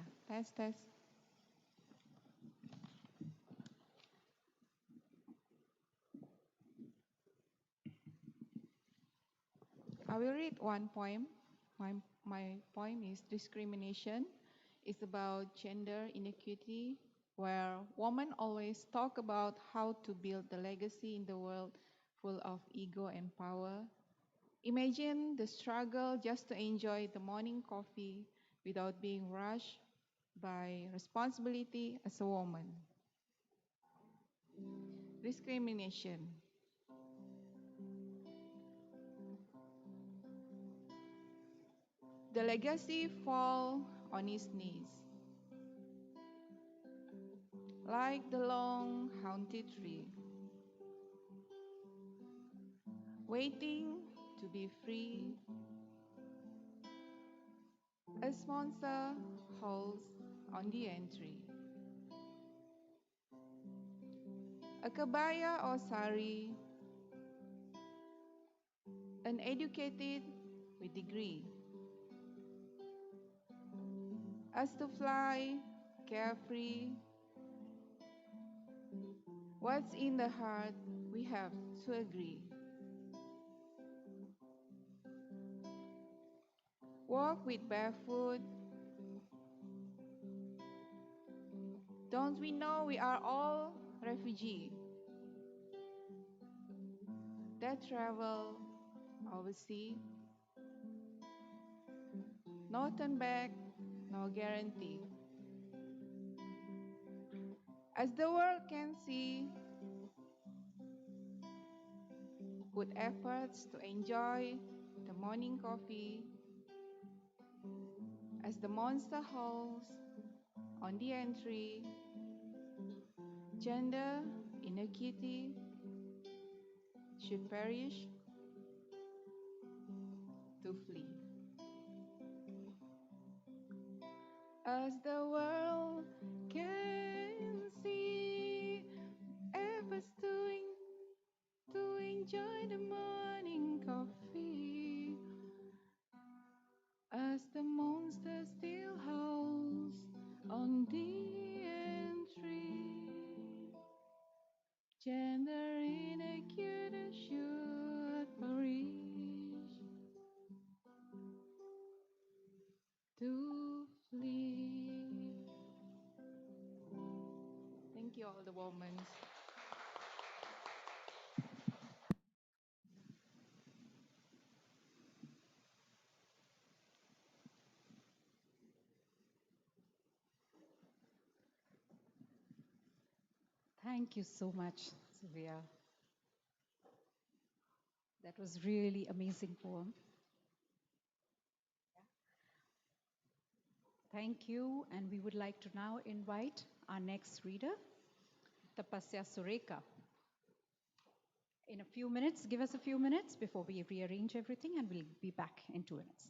Yeah, test, test. I will read one poem. My poem is Discrimination. It's about gender inequity, where women always talk about how to build the legacy in the world full of ego and power. Imagine the struggle just to enjoy the morning coffee without being rushed by responsibility as a woman. Discrimination. The legacy fall on his knees, like the long haunted tree, waiting to be free. A sponsor holds on the entry. A kabaya or sari, uneducated with degree. As to fly, carefree. What's in the heart, we have to agree. Walk with barefoot. Don't we know we are all refugees that travel overseas? No turn back, no guarantee. As the world can see, put efforts to enjoy the morning coffee as the monster howls on the entry. Gender inequity should perish to flee. As the world can see, efforts to enjoy the morning coffee, as the monster still howls on the entry. Gender inequity should perish to flee. Thank you, all the women. Thank you so much, Sylvia. That was really amazing poem. Thank you, and we would like to now invite our next reader, Tapasya Sureka. In a few minutes, give us a few minutes before we rearrange everything, and we'll be back in 2 minutes.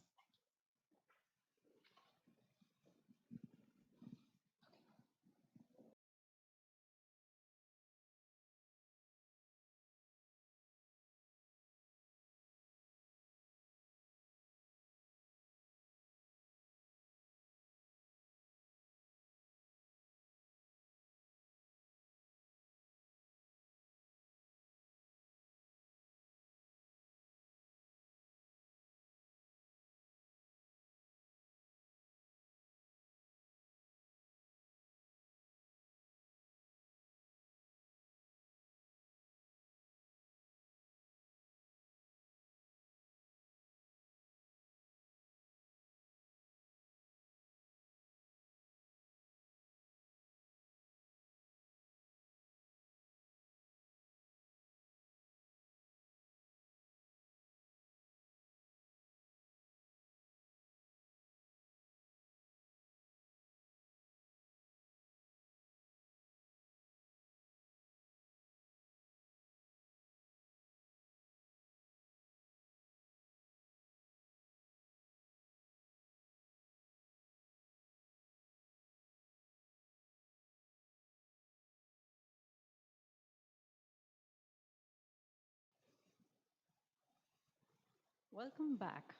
Welcome back.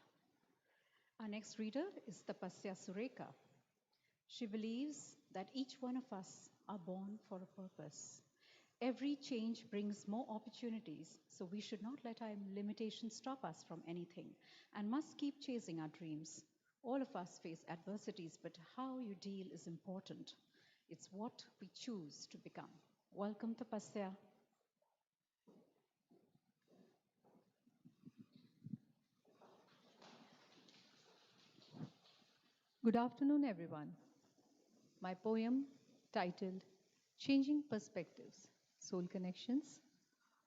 Our next reader is Tapasya Sureka. She believes that each one of us are born for a purpose. Every change brings more opportunities, so we should not let our limitations stop us from anything and must keep chasing our dreams. All of us face adversities, but how you deal is important. It's what we choose to become. Welcome, Tapasya. Good afternoon, everyone. My poem, titled Changing Perspectives, Soul Connections,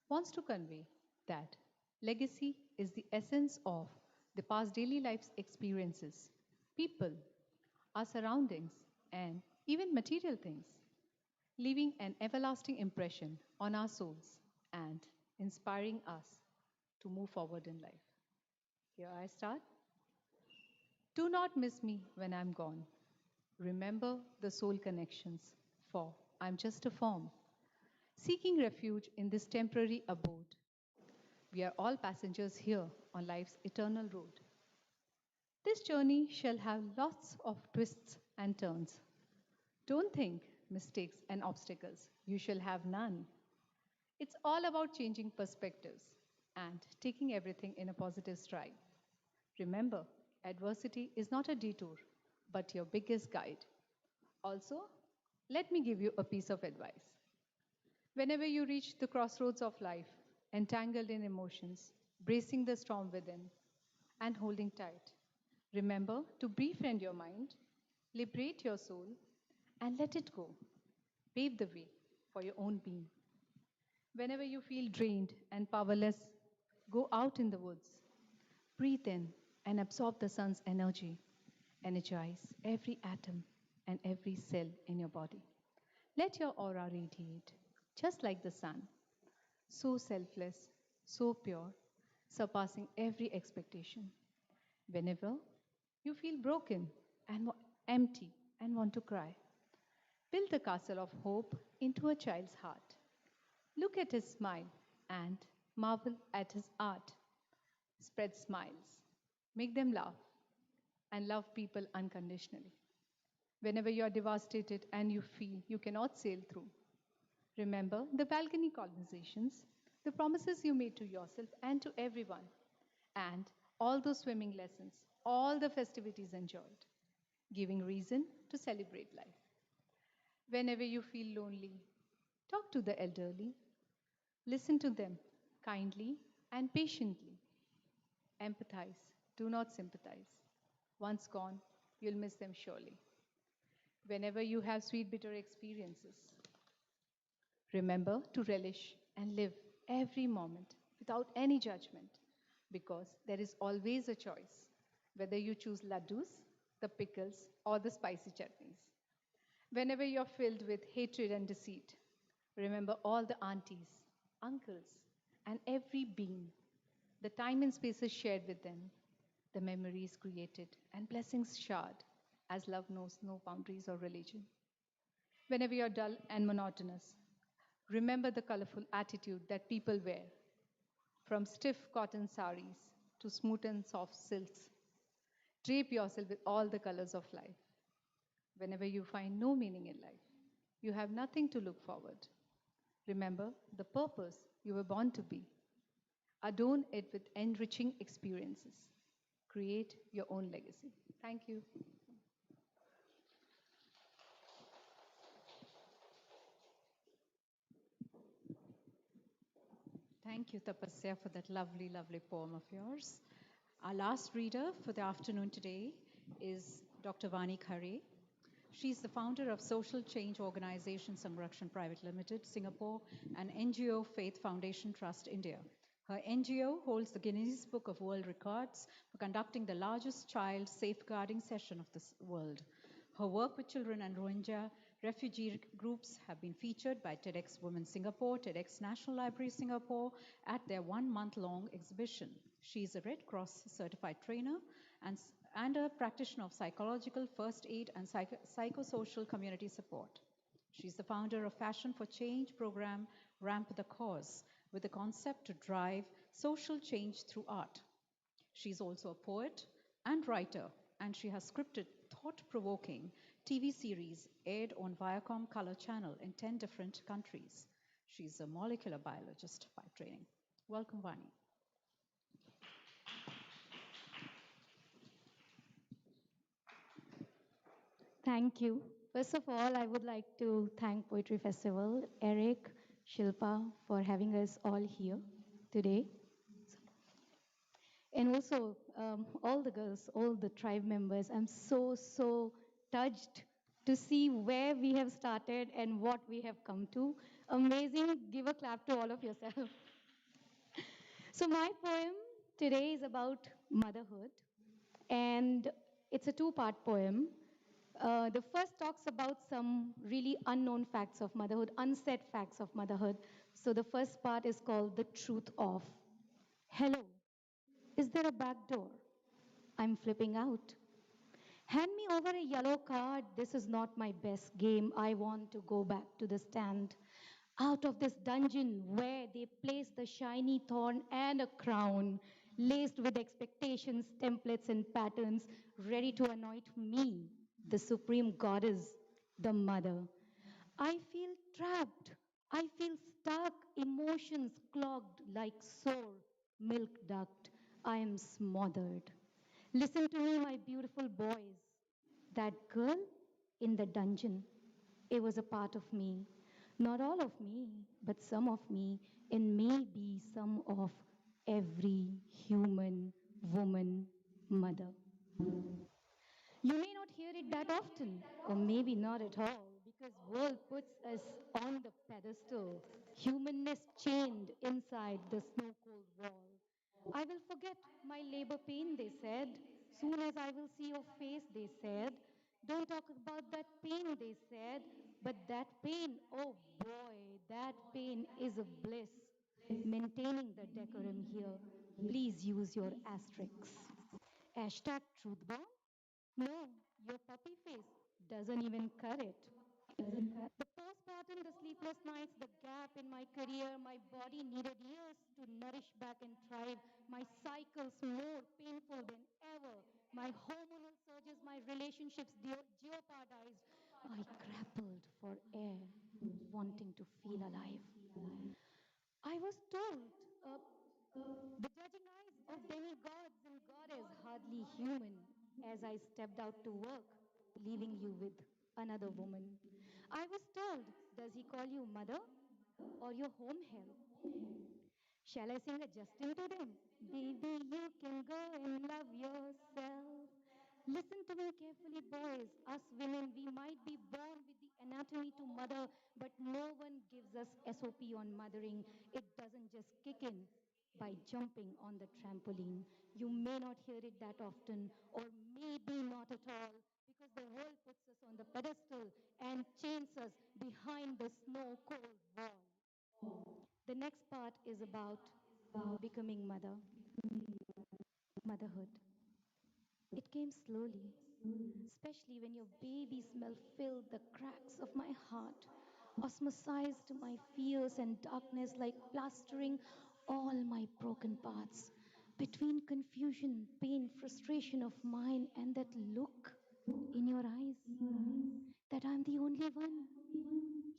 wants to convey that legacy is the essence of the past daily life's experiences, people, our surroundings, and even material things, leaving an everlasting impression on our souls and inspiring us to move forward in life. Here I start. Do not miss me when I'm gone. Remember the soul connections, for I'm just a form, seeking refuge in this temporary abode. We are all passengers here on life's eternal road. This journey shall have lots of twists and turns. Don't think mistakes and obstacles, you shall have none. It's all about changing perspectives and taking everything in a positive stride. Remember, adversity is not a detour, but your biggest guide. Also, let me give you a piece of advice. Whenever you reach the crossroads of life, entangled in emotions, bracing the storm within, and holding tight, remember to befriend your mind, liberate your soul, and let it go. Pave the way for your own being. Whenever you feel drained and powerless, go out in the woods. Breathe in and absorb the sun's energy. Energize every atom and every cell in your body. Let your aura radiate, just like the sun, so selfless, so pure, surpassing every expectation. Whenever you feel broken and empty and want to cry, build the castle of hope into a child's heart. Look at his smile and marvel at his art. Spread smiles, make them laugh, and love people unconditionally. Whenever you are devastated and you feel you cannot sail through, remember the balcony conversations, the promises you made to yourself and to everyone, and all those swimming lessons, all the festivities enjoyed, giving reason to celebrate life. Whenever you feel lonely, talk to the elderly, listen to them kindly and patiently. Empathize, do not sympathize. Once gone, you'll miss them surely. Whenever you have sweet, bitter experiences, remember to relish and live every moment without any judgment because there is always a choice whether you choose laddus, the pickles, or the spicy chutneys. Whenever you're filled with hatred and deceit, remember all the aunties, uncles, and every being, the time and spaces shared with them, the memories created, and blessings showered, as love knows no boundaries or religion. Whenever you're dull and monotonous, remember the colorful attitude that people wear, from stiff cotton saris to smooth and soft silks. Drape yourself with all the colors of life. Whenever you find no meaning in life, you have nothing to look forward. Remember the purpose you were born to be. Adorn it with enriching experiences. Create your own legacy. Thank you. Thank you, Tapasya, for that lovely, lovely poem of yours. Our last reader for the afternoon today is Dr. Vani Khare. She's the founder of social change organization Sangrakshan Private Limited, Singapore, and NGO Faith Foundation Trust, India. Her NGO holds the Guinness Book of World Records for conducting the largest child safeguarding session of the world. Her work with children and Rohingya refugee groups have been featured by TEDx Women Singapore, TEDx National Library Singapore at their 1-month-long exhibition. She is a Red Cross certified trainer and a practitioner of psychological first aid and psychosocial community support. She's the founder of Fashion for Change program Ramp the Cause, with the concept to drive social change through art. She's also a poet and writer, and she has scripted thought-provoking TV series aired on Viacom Color Channel in 10 different countries. She's a molecular biologist by training. Welcome, Vani. Thank you. First of all, I would like to thank Poetry Festival, Eric, Shilpa for having us all here today. And also all the girls, all the tribe members. I'm so touched to see where we have started and what we have come to. Amazing. Give a clap to all of yourself. So my poem today is about motherhood, and it's a two-part poem. The first talks about some really unknown facts of motherhood, unsaid facts of motherhood. So the first part is called The Truth of. Hello, is there a back door? I'm flipping out. Hand me over a yellow card. This is not my best game. I want to go back to the stand. Out of this dungeon where they place the shiny thorn and a crown, laced with expectations, templates, and patterns, ready to anoint me, the supreme goddess, the mother. I feel trapped. I feel stuck. Emotions clogged like sore milk duct. I am smothered. Listen to me, my beautiful boys. That girl in the dungeon, it was a part of me. Not all of me, but some of me, and maybe some of every human woman mother. You may not hear it that often, or maybe not at all, because world puts us on the pedestal, humanness chained inside the snow-cold wall. I will forget my labor pain, they said. Soon as I will see your face, they said. Don't talk about that pain, they said. But that pain, oh boy, that pain is a bliss. Maintaining the decorum here, please use your asterisks. Hashtag truth bomb? No, your puppy face doesn't even cut it. The postpartum, the sleepless nights, the gap in my career, my body needed years to nourish back and thrive. My cycles more painful than ever. My hormonal surges, my relationships jeopardized. I grappled for air, wanting to feel alive. I was told the judging eyes of demigods and goddess hardly human as I stepped out to work, leaving you with another woman. I was told, does he call you mother or your home help? Shall I sing a Justin to them? Baby, you can go and love yourself. Listen to me carefully, boys. Us women, we might be born with the anatomy to mother, but no one gives us SOP on mothering. It doesn't just kick in by jumping on the trampoline. You may not hear it that often, or maybe not at all, because the world puts us on the pedestal and chains us behind the snow cold wall. The next part is about becoming motherhood. It came slowly, especially when your baby smell filled the cracks of my heart, osmosized my fears and darkness like plastering all my broken parts. Between confusion, pain, frustration of mine, and that look in your eyes that I'm the only one.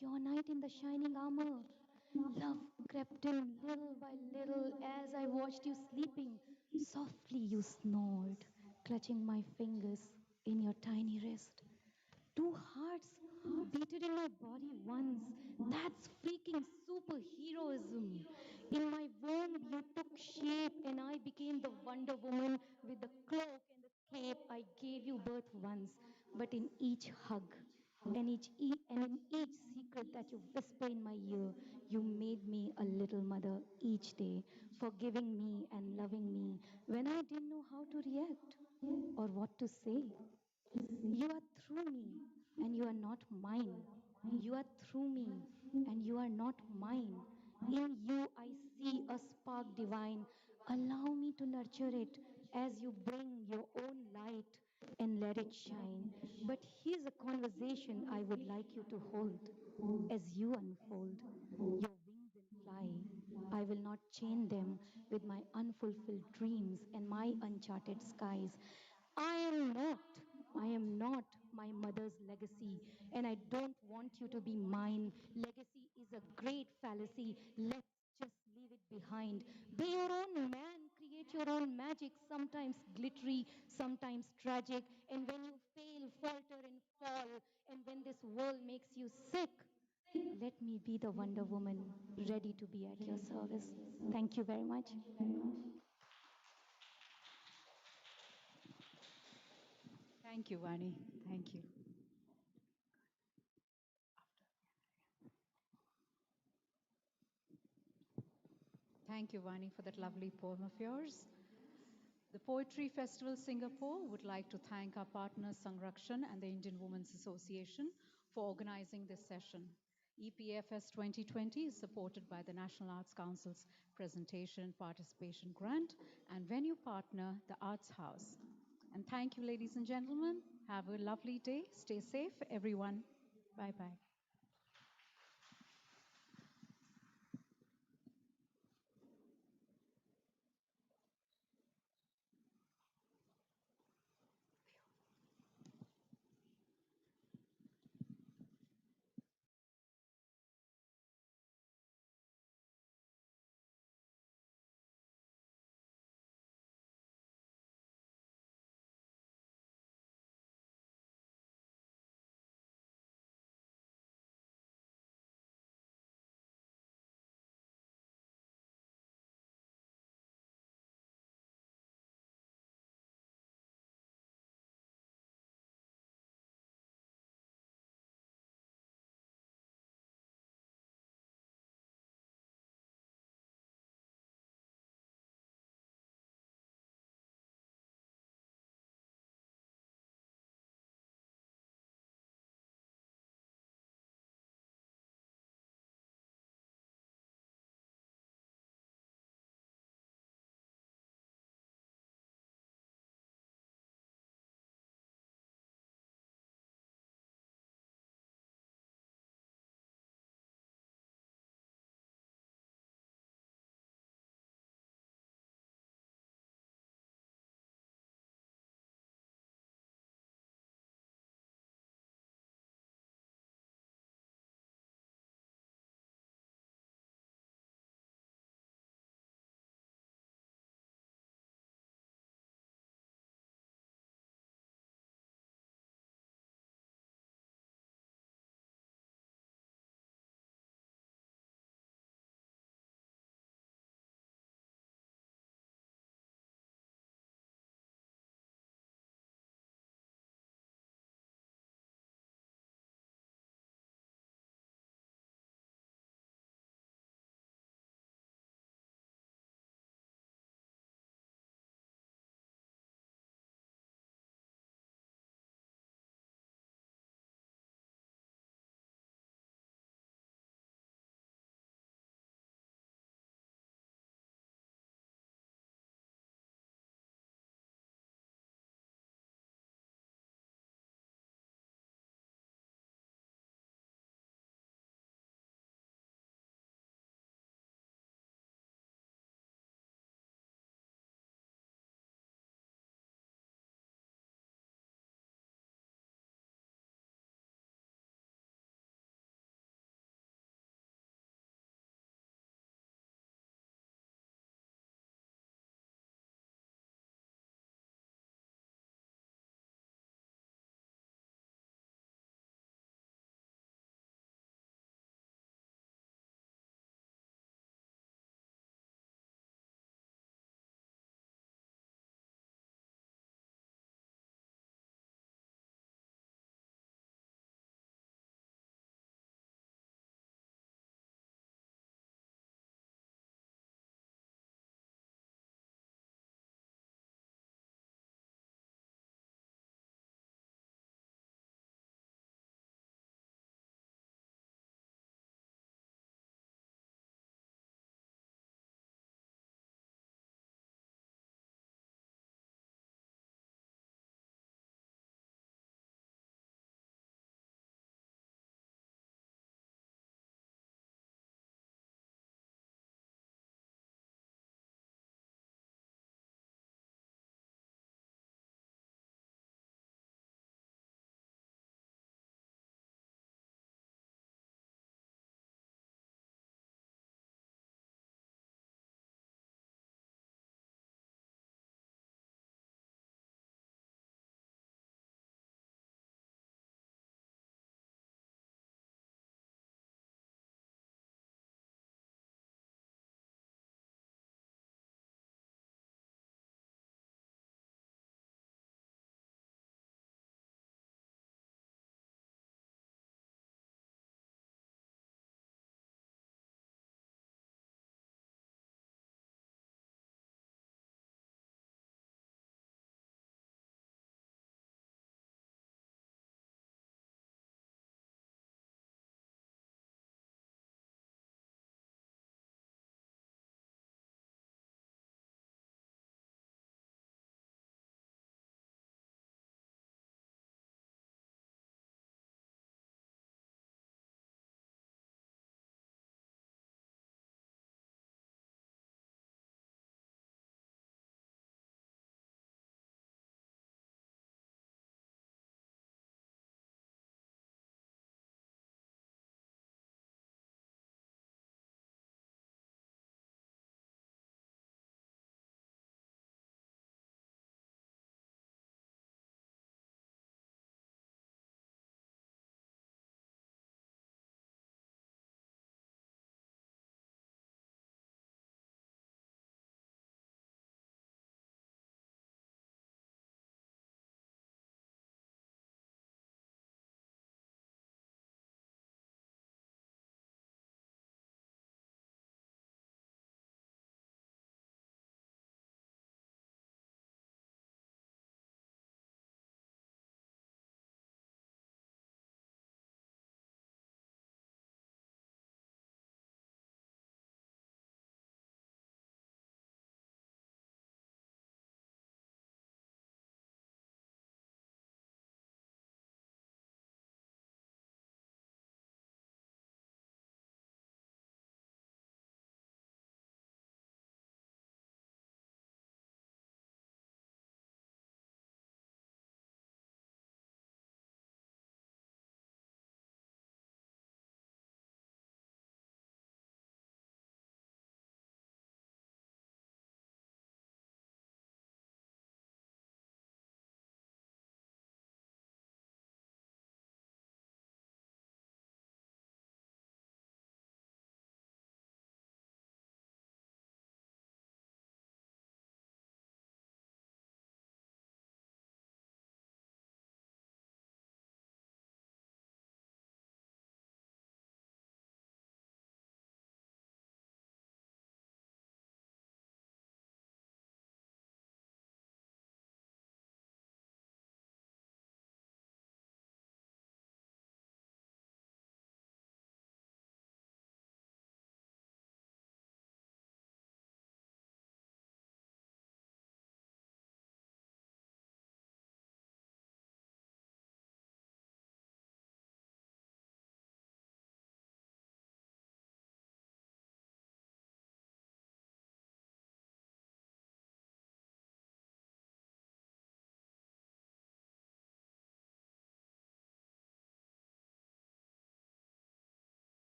Your knight in the shining armor. Love crept in little by little as I watched you sleeping. Softly you snored, clutching my fingers in your tiny wrist. Two hearts beaten in my body once. That's freaking superheroism. In my womb, you took shape, and I became the Wonder Woman with the cloak and the cape. I gave you birth once, but in each hug and in each secret that you whisper in my ear, you made me a little mother each day, forgiving me and loving me when I didn't know how to react or what to say. You are through me, and you are not mine. You are through me, and you are not mine. In you, I see a spark divine. Allow me to nurture it as you bring your own light and let it shine. But here's a conversation I would like you to hold as you unfold your wings and fly. I will not chain them with my unfulfilled dreams and my uncharted skies. I am not. I am not my mother's legacy, and I don't want you to be mine. Legacy is a great fallacy. Let's just leave it behind. Be your own man, create your own magic, sometimes glittery, sometimes tragic. And when you fail, falter, and fall, and when this world makes you sick, let me be the Wonder Woman, ready to be at your service. Thank you very much. Thank you, Vani. Thank you. Thank you, Vani, for that lovely poem of yours. The Poetry Festival Singapore would like to thank our partners Sangrakshan and the Indian Women's Association for organizing this session. e-PFS 2020 is supported by the National Arts Council's Presentation and Participation Grant and venue partner, the Arts House. And thank you, ladies and gentlemen. Have a lovely day. Stay safe, everyone. Bye-bye.